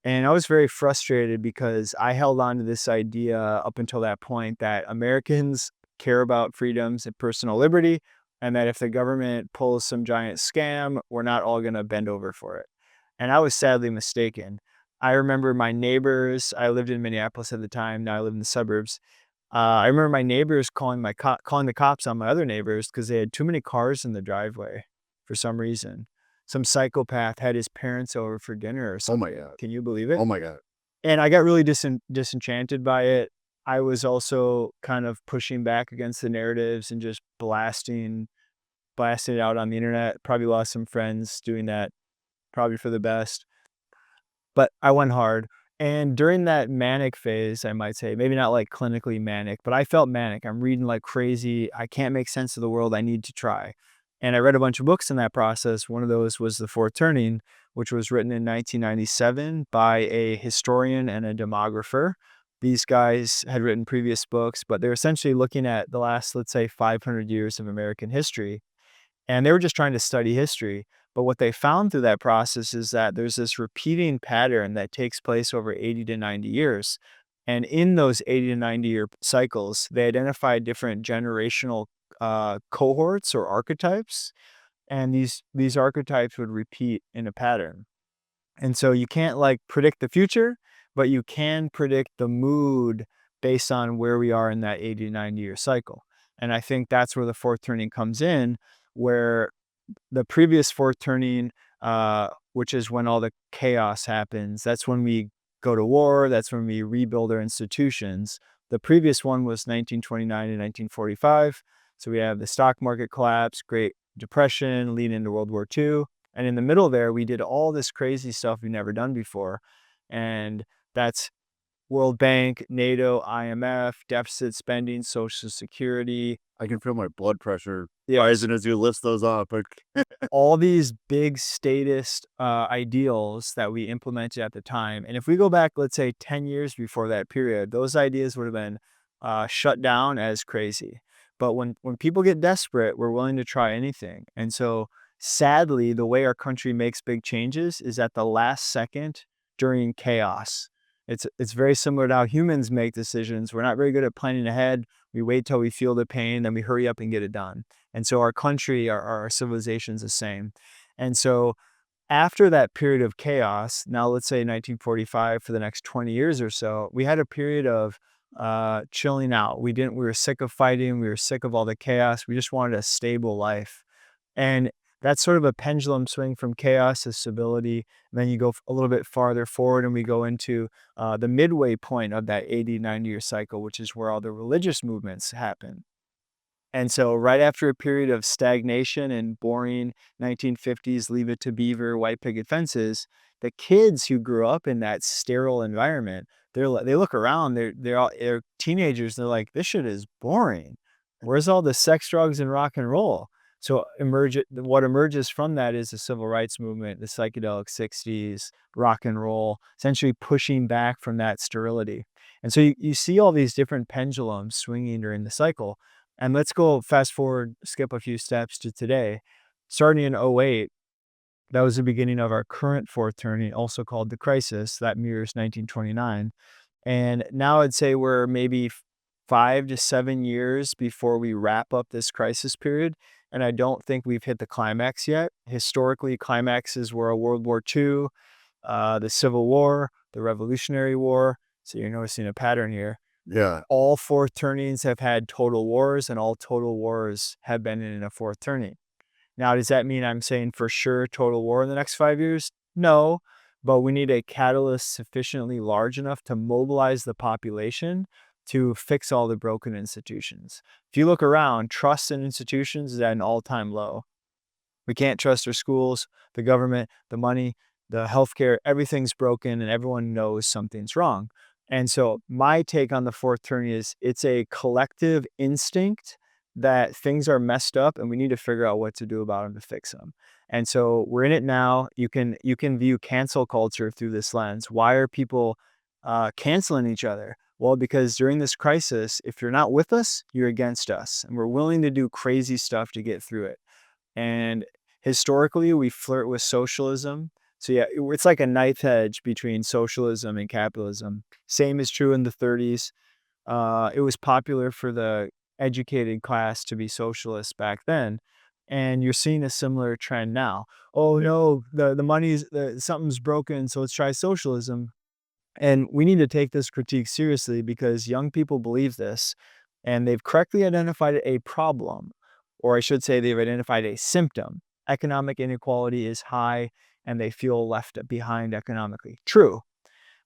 And I was very frustrated because I held on to this idea up until that point that Americans care about freedoms and personal liberty, and that if the government pulls some giant scam, we're not all going to bend over for it. And I was sadly mistaken. I remember my neighbors, I lived in Minneapolis at the time, now I live in the suburbs. I remember my neighbors calling the cops on my other neighbors because they had too many cars in the driveway for some reason. Some psychopath had his parents over for dinner or Oh my something. god! Can you believe it? Oh my god! And I got really disenchanted by it. I was also kind of pushing back against the narratives and just blasting it out on the internet. Probably lost some friends doing that, probably for the best. But I went hard. And during that manic phase, I might say, maybe not like clinically manic, but I felt manic. I'm reading like crazy. I can't make sense of the world. I need to try. And I read a bunch of books in that process. One of those was The Fourth Turning, which was written in 1997 by a historian and a demographer. These guys had written previous books, but they're essentially looking at the last, let's say, 500 years of American history. And they were just trying to study history. But what they found through that process is that there's this repeating pattern that takes place over 80 to 90 years. And in those 80 to 90-year cycles, they identified different generational cohorts or archetypes. And these archetypes would repeat in a pattern. And so you can't like predict the future, but you can predict the mood based on where we are in that 80 to 90-year cycle. And I think that's where the fourth turning comes in, where the previous fourth turning, which is when all the chaos happens, that's when we go to war, that's when we rebuild our institutions. The previous one was 1929 to 1945. So we have the stock market collapse, Great Depression, leading into World War II. And in the middle there, we did all this crazy stuff we've never done before. And that's World Bank, NATO, IMF, deficit spending, Social Security. I can feel my blood pressure Yeah. rising as you list those off. All these big statist ideals that we implemented at the time. And if we go back, let's say 10 years before that period, those ideas would have been shut down as crazy. But when people get desperate, we're willing to try anything. And so sadly, the way our country makes big changes is at the last second during chaos. It's very similar to how humans make decisions. We're not very good at planning ahead. We wait till we feel the pain, then we hurry up and get it done. And so our country, our civilization's the same. And so after that period of chaos, now let's say 1945 for the next 20 years or so, we had a period of chilling out. We were sick of fighting. We were sick of all the chaos. We just wanted a stable life. And that's sort of a pendulum swing from chaos to stability. And then you go a little bit farther forward and we go into the midway point of that 80, 90-year cycle, which is where all the religious movements happen. And so right after a period of stagnation and boring 1950s Leave It to Beaver, white picket fences, the kids who grew up in that sterile environment, they look around, they're teenagers, they're like, this shit is boring. Where's all the sex, drugs, and rock and roll? So what emerges from that is the civil rights movement, the psychedelic 60s, rock and roll, essentially pushing back from that sterility. And so you see all these different pendulums swinging during the cycle. And let's go fast forward, skip a few steps to today. Starting in '08, that was the beginning of our current fourth turning, also called the crisis. That mirrors 1929. And now I'd say we're maybe 5 to 7 years before we wrap up this crisis period. And I don't think we've hit the climax yet. Historically, climaxes were a World War II, the Civil War, the Revolutionary War. So you're noticing a pattern here. Yeah. All fourth turnings have had total wars, and all total wars have been in a fourth turning. Now, does that mean I'm saying for sure total war in the next 5 years? No, but we need a catalyst sufficiently large enough to mobilize the population to fix all the broken institutions. If you look around, trust in institutions is at an all-time low. We can't trust our schools, the government, the money, the healthcare, everything's broken and everyone knows something's wrong. And so my take on the fourth turning is it's a collective instinct that things are messed up and we need to figure out what to do about them to fix them. And so we're in it now. You can view cancel culture through this lens. Why are people canceling each other? Well, because during this crisis, if you're not with us, you're against us. And we're willing to do crazy stuff to get through it. And historically, we flirt with socialism. So yeah, it's like a knife edge between socialism and capitalism. Same is true in the 30s. It was popular for the educated class to be socialist back then. And you're seeing a similar trend now. Oh no, something's broken, so let's try socialism. And we need to take this critique seriously because young people believe this and they've correctly identified a problem, or I should say they've identified a symptom. Economic inequality is high and they feel left behind economically. True,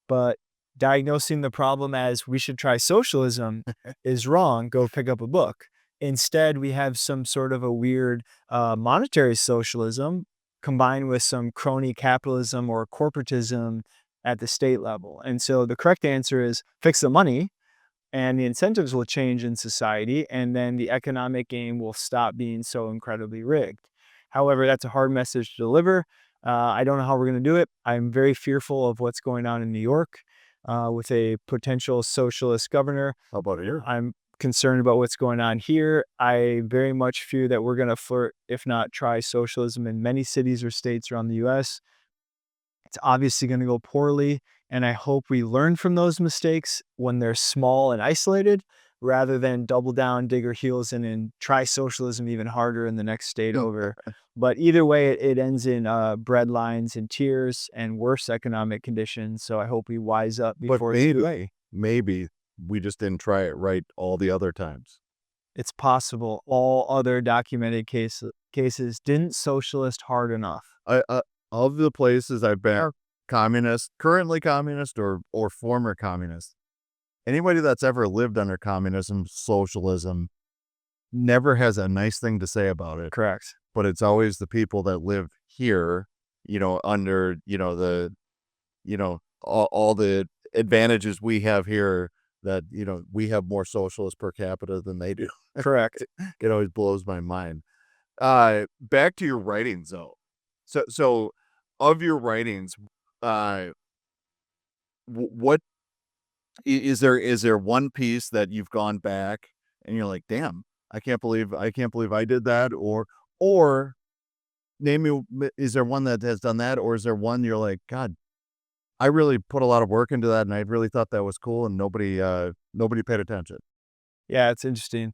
but diagnosing the problem as we should try socialism is wrong. Go pick up a book. Instead, we have some sort of a weird monetary socialism combined with some crony capitalism or corporatism at the state level. And so the correct answer is fix the money and the incentives will change in society, and then the economic game will stop being so incredibly rigged. However, that's a hard message to deliver. I don't know how we're going to do it. I'm very fearful of what's going on in New York with a potential socialist governor. How about here? I'm concerned about what's going on here. I very much fear that we're going to flirt, if not try socialism in many cities or states around the US. It's obviously going to go poorly, and I hope we learn from those mistakes when they're small and isolated, rather than double down, dig our heels in, and try socialism even harder in the next state over. But either way, it ends in bread lines and tears and worse economic conditions. So I hope we wise up before it's too late. Maybe we just didn't try it right all the other times. It's possible all other documented cases didn't socialist hard enough. Of the places I've been, communist, currently communist, or former communist, anybody that's ever lived under communism, socialism, never has a nice thing to say about it. Correct. But it's always the people that live here, under, all the advantages we have here that, we have more socialists per capita than they do. Correct. It always blows my mind. Back to your writings though. So of your writings, what is there one piece that you've gone back and you're like, damn, I can't believe I did that, or name me, is there one that has done that, or is there one you're like, God, I really put a lot of work into that, and I really thought that was cool, and nobody paid attention. Yeah, it's interesting.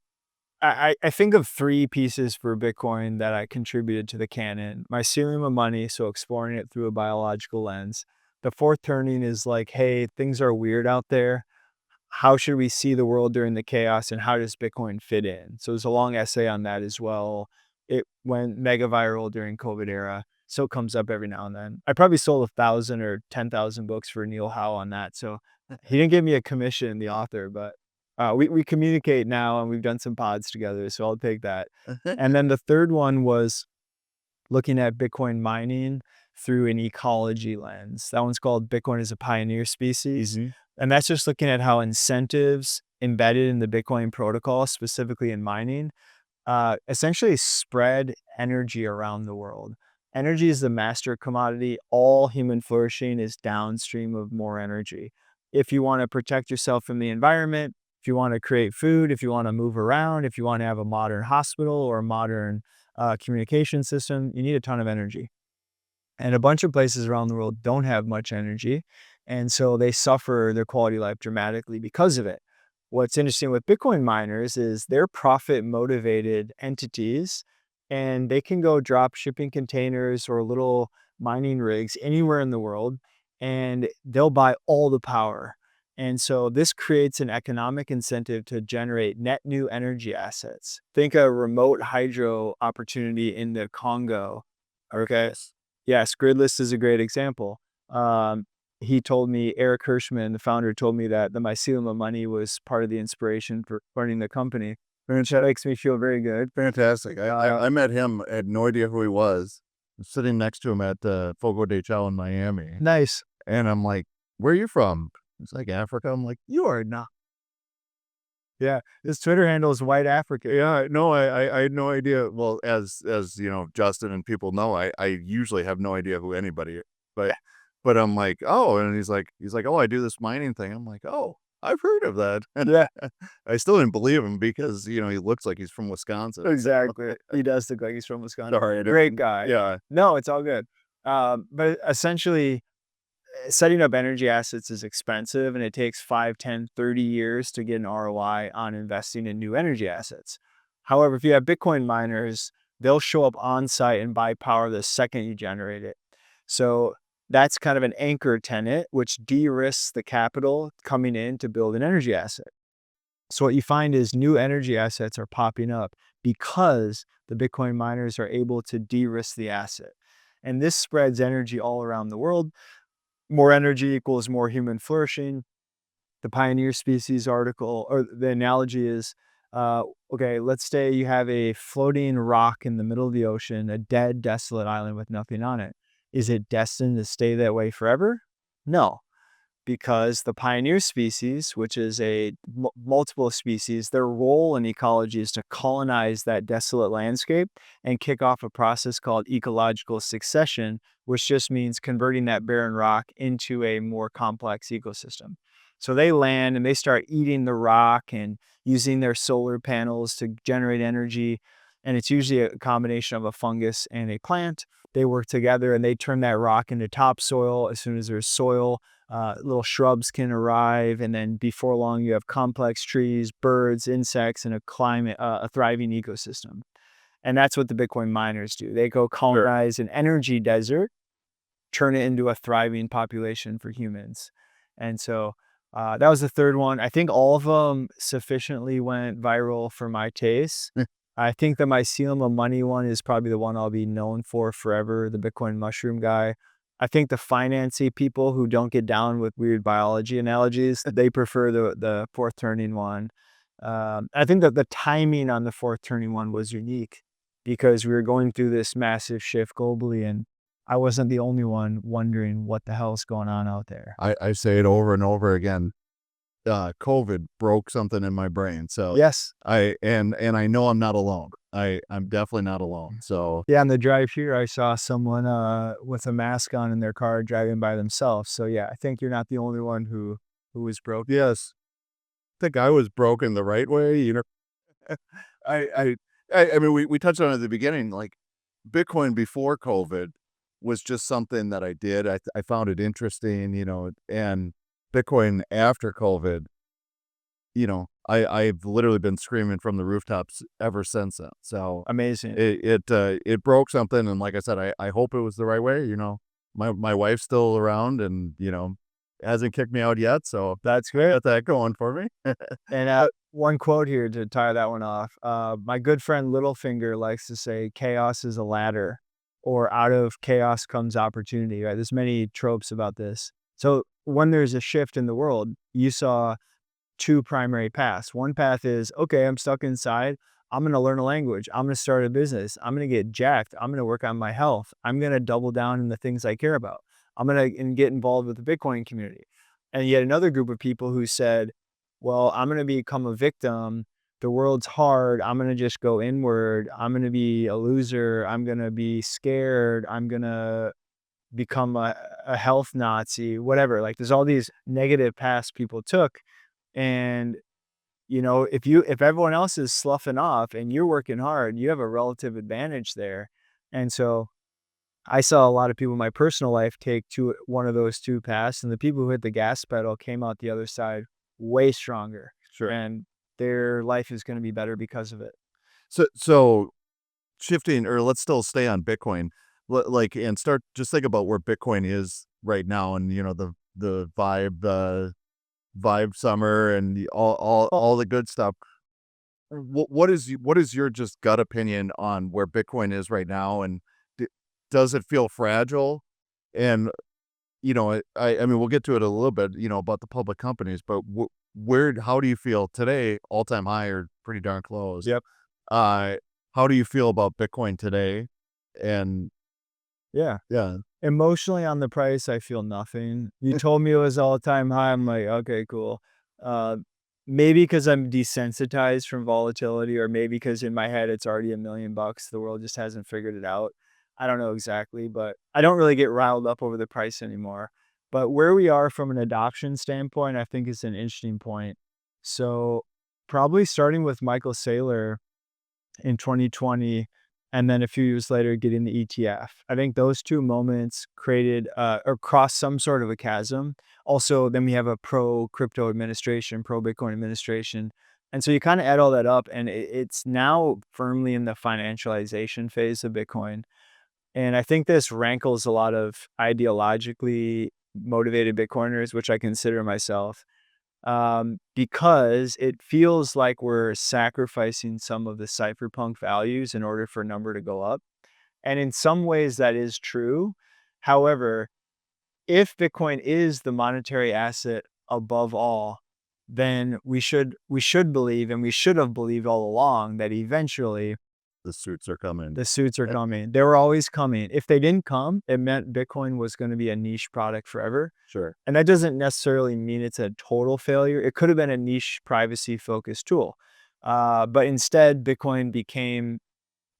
I think of 3 pieces for Bitcoin that I contributed to the canon. Mycelium of money, so exploring it through a biological lens. The fourth turning is like, "Hey, things are weird out there. How should we see the world during the chaos, and how does Bitcoin fit in?" So there's a long essay on that as well. It went mega viral during COVID era. Still comes up every now and then. I probably sold 1,000 or 10,000 books for Neil Howe on that. So he didn't give me a commission, the author, but we communicate now and we've done some pods together. So I'll take that. And then the third one was looking at Bitcoin mining through an ecology lens. That one's called Bitcoin as a Pioneer Species. Mhm. And that's just looking at how incentives embedded in the Bitcoin protocol, specifically in mining, essentially spread energy around the world. Energy is the master commodity. All human flourishing is downstream of more energy. If you want to protect yourself from the environment, if you want to create food, if you want to move around, if you want to have a modern hospital or a modern communication system, you need a ton of energy. And a bunch of places around the world don't have much energy. And so they suffer their quality of life dramatically because of it. What's interesting with Bitcoin miners is they're profit motivated entities and they can go drop shipping containers or little mining rigs anywhere in the world and they'll buy all the power. And so this creates an economic incentive to generate net new energy assets. Think a remote hydro opportunity in the Congo. Okay. Yes, Gridless is a great example. Um, he told me, Eric Hirschman, the founder, told me that the Mycelium of money was part of the inspiration for running the company, which that makes me feel very good. Fantastic. I, Uh, I I met him. I had no idea who he was. I was sitting next to him at Fogo de Chao in Miami, Nice. and I'm like, "Where are you from?" He's like, "Africa." I'm like, You are not. Yeah, his Twitter handle is White African. "Yeah, no, I had no idea." Well, as you know, Justin and people know, I usually have no idea who anybody, but but I'm like, "Oh," and he's like, "Oh, I do this mining thing." I'm like, "Oh, I've heard of that." Yeah, I still didn't believe him because he looks like he's from Wisconsin. exactly. He does look like he's from Wisconsin. Sorry, I Great didn't. guy. Yeah, No, it's all good. But essentially, setting up energy assets is expensive and it takes 5, 10, 30 years to get an ROI on investing in new energy assets. However, if you have Bitcoin miners, they'll show up on site and buy power the second you generate it. So that's kind of an anchor tenant, which de-risks the capital coming in to build an energy asset. So what you find is new energy assets are popping up because the Bitcoin miners are able to de-risk the asset. And this spreads energy all around the world. More energy equals more human flourishing. The pioneer species article, or the analogy is, uh, okay, let's say you have a floating rock in the middle of the ocean, a dead, desolate island with nothing on it. Is it destined to stay that way forever? No, because the pioneer species, which is a multiple species, their role in ecology is to colonize that desolate landscape and kick off a process called ecological succession, which just means converting that barren rock into a more complex ecosystem. So they land and they start eating the rock and using their solar panels to generate energy. And it's usually a combination of a fungus and a plant. They work together and they turn that rock into topsoil. As soon as there's soil, little shrubs can arrive, and then before long, you have complex trees, birds, insects, and a thriving ecosystem. And that's what the Bitcoin miners do. They go colonize an energy desert, turn it into a thriving population for humans. And so that was the third one. I think all of them sufficiently went viral for my taste. I think the Mycelium of money one is probably the one I'll be known for forever, the Bitcoin mushroom guy. I think the financy people who don't get down with weird biology analogies, they prefer the fourth turning one. I think that the timing on the fourth turning one was unique because we were going through this massive shift globally, and I wasn't the only one wondering what the hell's going on out there. I say it over and over again. COVID broke something in my brain, so Yes. and I know I'm not alone. I'm definitely not alone. So Yeah, on the drive here, I saw someone with a mask on in their car driving by themselves. So yeah, I think you're not the only one who was broke. yes, I think I was broken the right way. I I I mean we touched on it at the beginning, like Bitcoin before COVID. was just something that I did. I found it interesting, and Bitcoin after COVID, I've literally been screaming from the rooftops ever since then. So Amazing. it broke something, and like I said, I hope it was the right way. My wife's still around, and hasn't kicked me out yet, so That's great. got that going for me. And one quote here to tie that one off. My good friend Littlefinger likes to say, "Chaos is a ladder," or "Out of chaos comes opportunity." Right? There's many tropes about this. So when there's a shift in the world, you saw two primary paths. One path is, okay, I'm stuck inside. I'm going to learn a language. I'm going to start a business. I'm going to get jacked. I'm going to work on my health. I'm going to double down in the things I care about. I'm going to get involved with the Bitcoin community. And yet another group of people who said, well, I'm going to become a victim. The world's hard. I'm going to just go inward. I'm going to be a loser. I'm going to be scared. I'm going to become a health Nazi, whatever. Like there's all these negative paths people took. And if everyone else is sloughing off and you're working hard, you have a relative advantage there. And so I saw a lot of people in my personal life take one of those two paths, and the people who hit the gas pedal came out the other side way stronger. Sure. And their life is going to be better because of it. So shifting, or let's still stay on Bitcoin, and start just think about where Bitcoin is right now, and the vibe summer and all the good stuff. What is your just gut opinion on where Bitcoin is right now, and does it feel fragile? And I mean, we'll get to it a little bit, about the public companies, but how do you feel today? All time high or pretty darn close. Yep. How do you feel about Bitcoin today? And Yeah. yeah, Emotionally on the price, I feel nothing. You told me it was all-time high, I'm like, "Okay, cool." Uh, Maybe because 'cause I'm desensitized from volatility, or maybe because in my head it's already $1,000,000, the world just hasn't figured it out. I don't know exactly, but I don't really get riled up over the price anymore. But where we are from an adoption standpoint, I think is an interesting point. So, probably starting with Michael Saylor in 2020, and then a few years later getting the ETF. I think those two moments created or crossed some sort of a chasm. Also, then we have a pro crypto administration, pro Bitcoin administration. And so you kind of add all that up, and it's now firmly in the financialization phase of Bitcoin. And I think this rankles a lot of ideologically motivated Bitcoiners, which I consider myself, because it feels like we're sacrificing some of the cypherpunk values in order for a number to go up. And in some ways that is true. However, if Bitcoin is the monetary asset above all, then we should believe, and we should have believed all along, that eventually the suits are coming. the suits are coming. They were always coming. If they didn't come, it meant Bitcoin was going to be a niche product forever. Sure. And that doesn't necessarily mean it's a total failure. It could have been a niche privacy focused tool. But instead, Bitcoin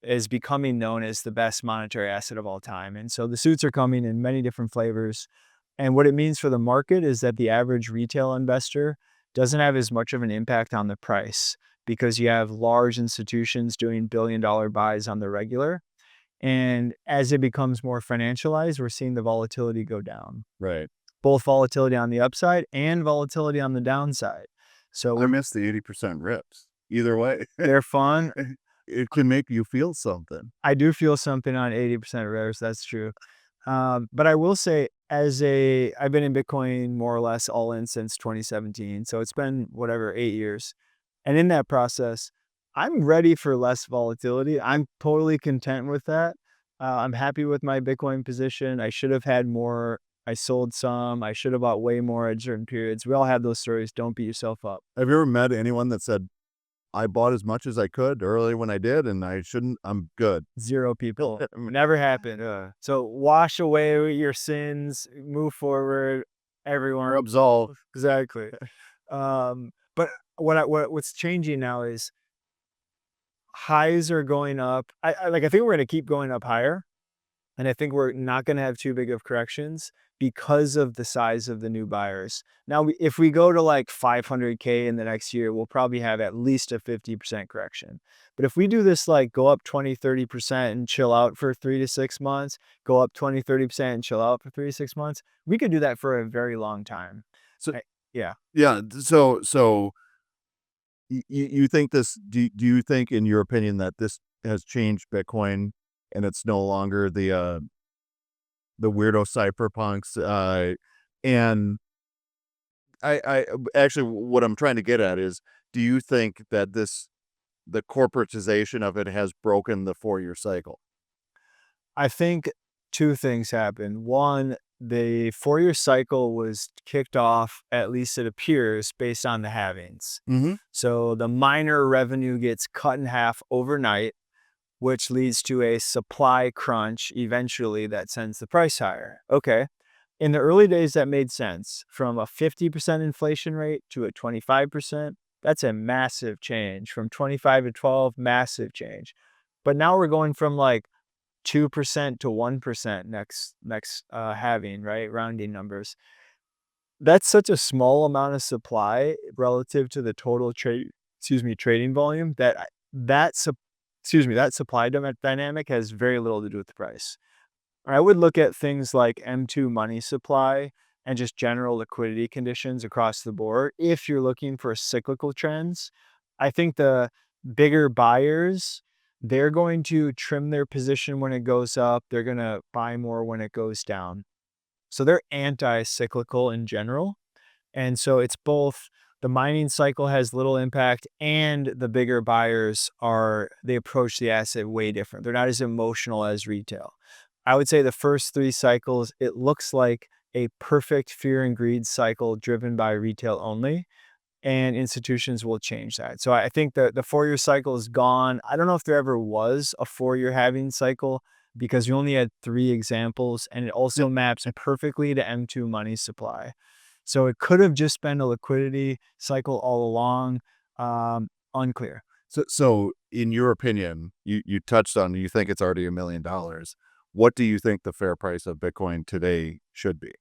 is becoming known as the best monetary asset of all time. And so the suits are coming in many different flavors. And what it means for the market is that the average retail investor doesn't have as much of an impact on the price, because you have large institutions doing billion-dollar buys on the regular. And as it becomes more financialized, we're seeing the volatility go down. Right. Both volatility on the upside and volatility on the downside. So I miss the 80% rips. Either way, they're fun. it can make you feel something. I do feel something on 80% rares, that's true. But I will say, I've been in Bitcoin more or less all in since 2017. So it's been whatever, 8 years. And in that process, I'm ready for less volatility. I'm totally content with that. I'm happy with my Bitcoin position. I should have had more. I sold some. I should have bought way more at certain periods. We all have those stories. Don't beat yourself up. Have you ever met anyone that said, I bought as much as I could early when I did, and I shouldn't, I'm good? 0 people. Never happened. So wash away your sins, move forward. Everyone You're absolved. Exactly. But what's changing now is highs are going up. I think we're going to keep going up higher. And I think we're not going to have too big of corrections because of the size of the new buyers. Now, if we go to like 500K in the next year, we'll probably have at least a 50% correction. But if we do this, like go up 20, 30% and chill out for 3 to 6 months, go up 20, 30% and chill out for 3 to 6 months, we could do that for a very long time. So Yeah. yeah, so you think this? Do you think, in your opinion, that this has changed Bitcoin and it's no longer the weirdo cypherpunks? And I actually, what I'm trying to get at is, do you think that the corporatization of it has broken the 4-year cycle? I think two things happened. One, the 4-year cycle was kicked off, at least it appears, based on the halvings. Mm-hmm. So the miner revenue gets cut in half overnight, which leads to a supply crunch eventually that sends the price higher. Okay. In the early days, that made sense. From a 50% inflation rate to a 25%, that's a massive change. From 25 to 12, massive change. But now we're going from like 2% to 1% next halving, right? Rounding numbers. That's such a small amount of supply relative to the total trading volume that supply dynamic has very little to do with the price. I would look at things like M2 money supply and just general liquidity conditions across the board. If you're looking for cyclical trends, I think the bigger buyers, they're going to trim their position when it goes up. They're going to buy more when it goes down. So they're anti-cyclical in general. And so it's both the mining cycle has little impact and the bigger buyers they approach the asset way different. They're not as emotional as retail. I would say the first 3 cycles, it looks like a perfect fear and greed cycle driven by retail only, and institutions will change that. So I think the 4-year cycle is gone. I don't know if there ever was a 4-year halving cycle because we only had 3 examples, and it also maps perfectly to M2 money supply. So it could have just been a liquidity cycle all along. Unclear. So in your opinion, you touched on, you think it's already $1 million. What do you think the fair price of Bitcoin today should be?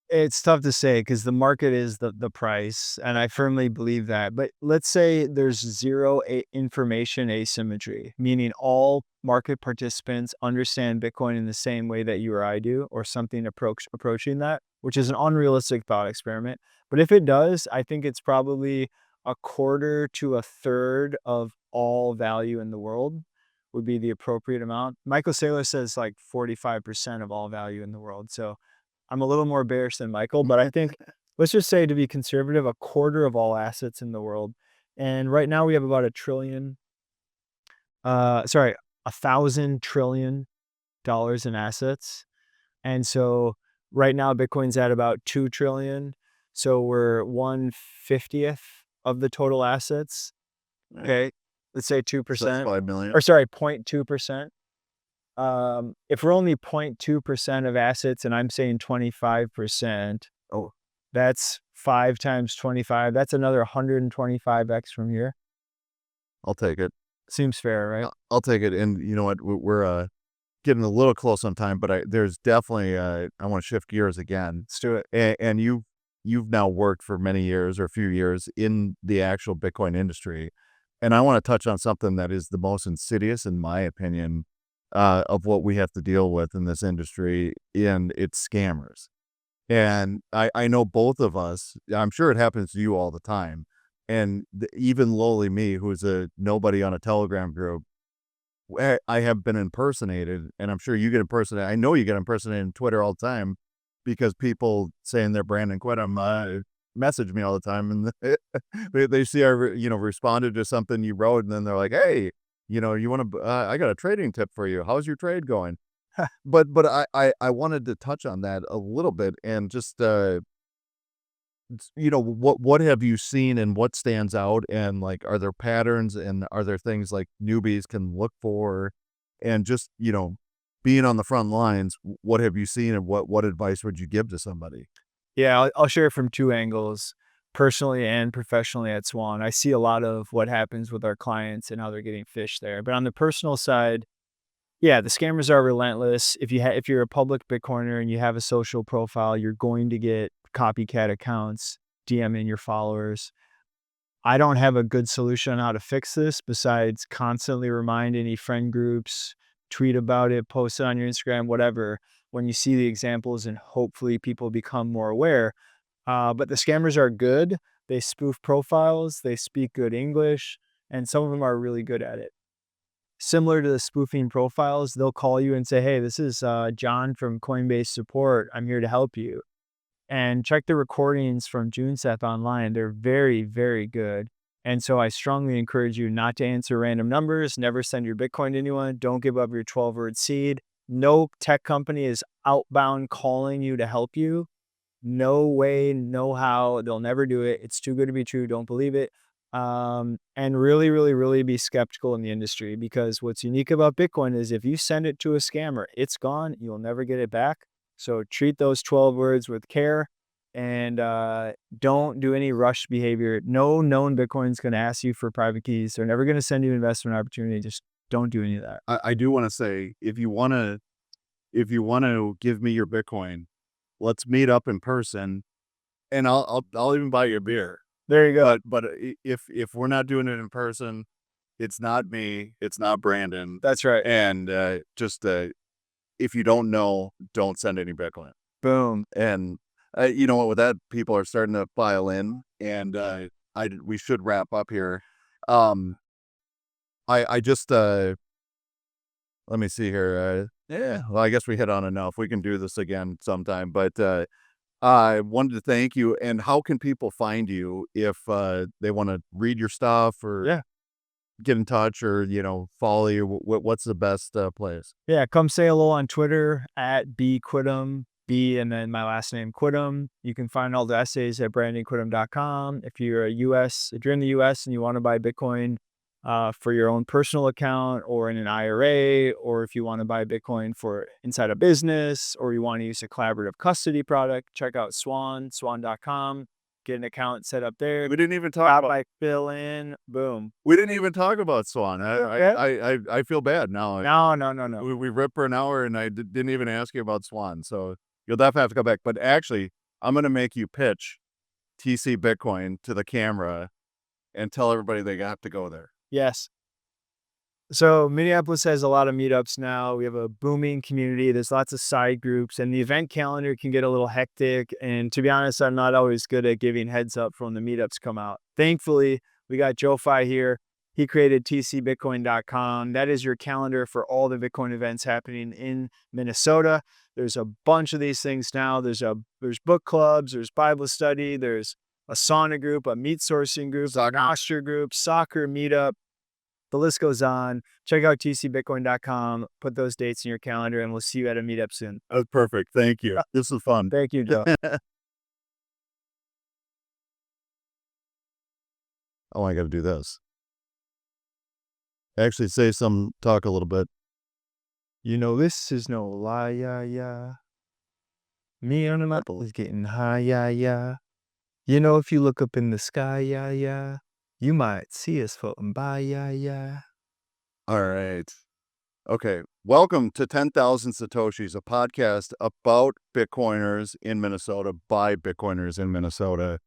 It's tough to say because the market is the price, and I firmly believe that. But let's say there's zero information asymmetry, meaning all market participants understand Bitcoin in the same way that you or I do, or something approaching that, which is an unrealistic thought experiment. But if it does, I think it's probably a quarter to a third of all value in the world would be the appropriate amount. Michael Saylor says like 45% of all value in the world. So I'm a little more bearish than Michael, but I think, let's just say, to be conservative, a quarter of all assets in the world. And right now we have about $1,000 trillion in assets. And so right now Bitcoin's at about 2 trillion. So we're 1/50th of the total assets. Okay. Let's say 2%. So that's 5 million. Or sorry, 0.2%. If we're only 0.2% of assets and I'm saying 25%, that's 5 times 25. That's another 125x from here. I'll take it. Seems fair, right? I'll take it. And you know what? We're getting a little close on time, but there's definitely I want to shift gears again. Let's do it. And you've now worked for many years or a few years in the actual Bitcoin industry. And I want to touch on something that is the most insidious, in my opinion, of what we have to deal with in this industry, and it's scammers. And I know both of us, I'm sure it happens to you all the time. And even lowly me, who's a nobody on a Telegram group, I have been impersonated, and I'm sure you get impersonated. I know you get impersonated on Twitter all the time because people saying they're Brandon Quittem message me all the time, and they see I responded to something you wrote, and then they're like, "Hey, you want to? I got a trading tip for you. How's your trade going?" But I wanted to touch on that a little bit and just what have you seen and what stands out, and like, are there patterns and are there things like newbies can look for, and just being on the front lines, what have you seen and what advice would you give to somebody? Yeah, I'll share from 2 angles, personally and professionally at Swan. I see a lot of what happens with our clients and how they're getting fished there. But on the personal side, Yeah, the scammers are relentless. If you're a public Bitcoiner and you have a social profile, you're going to get copycat accounts DMing your followers. I don't have a good solution on how to fix this besides constantly remind any friend groups, tweet about it, post it on your Instagram, whatever, when you see the examples, and hopefully people become more aware. But the scammers are good. They spoof profiles, they speak good English, and some of them are really good at it. Similar to the spoofing profiles, they'll call you and say, "Hey, this is John from Coinbase support. I'm here to help you." And check the recordings from JuneSeth online. They're very, very good. And so I strongly encourage you not to answer random numbers, never send your Bitcoin to anyone, don't give up your 12-word seed. No tech company is outbound calling you to help you. No way, no how. They'll never do it. It's too good to be true. Don't believe it. And really, really, really be skeptical in the industry, because what's unique about Bitcoin is if you send it to a scammer, it's gone. You'll never get it back. So treat those 12 words with care, and don't do any rush behavior. No known Bitcoin is going to ask you for private keys. They're never going to send you an investment opportunity. Just don't do any of that. I do want to say, if you want to give me your Bitcoin, let's meet up in person, and I'll even buy you a beer. There you go. But if we're not doing it in person, it's not me, it's not Brandon. That's right. And if you don't know, don't send any Bitcoin. Boom. And you know what? With that, people are starting to file in, and we should wrap up here. I just let me see here. Yeah, well, I guess we hit on enough. We can do this again sometime. But I wanted to thank you. And how can people find you if they want to read your stuff, or get in touch, or follow you? What's the best place? Yeah, come say hello on Twitter at bquittem, B and then my last name Quittem. You can find all the essays at brandonquittem.com. If you're in the US and you want to buy Bitcoin for your own personal account or in an IRA, or if you want to buy Bitcoin for inside a business, or you want to use a collaborative custody product, check out swan.com. Get an account set up there. We didn't even talk about fill in, boom. We didn't even talk about Swan. I feel bad now. No. We ripped for an hour, and I didn't even ask you about Swan. So you'll definitely have to go back. But actually, I'm going to make you pitch TC Bitcoin to the camera and tell everybody they have to go there. Yes. So Minneapolis has a lot of meetups now. We have a booming community. There's lots of side groups, and the event calendar can get a little hectic. And to be honest, I'm not always good at giving heads up from the meetups come out. Thankfully, we got JoeFi here. He created tcbitcoin.com. That is your calendar for all the Bitcoin events happening in Minnesota. There's a bunch of these things now. There's book clubs, there's Bible study, there's a sauna group, a meat sourcing group, an Oscar group, soccer meetup. The list goes on. Check out tcbitcoin.com. Put those dates in your calendar, and we'll see you at a meetup soon. That was perfect. Thank you. This was fun. Thank you, Joe. Oh, I got to do this. Actually, talk a little bit. This is no lie, yeah. Me on the map is getting high, yeah. If you look up in the sky, yeah. You might see us floating by, yeah. All right. Okay. Welcome to 10,000 Satoshis, a podcast about Bitcoiners in Minnesota by Bitcoiners in Minnesota.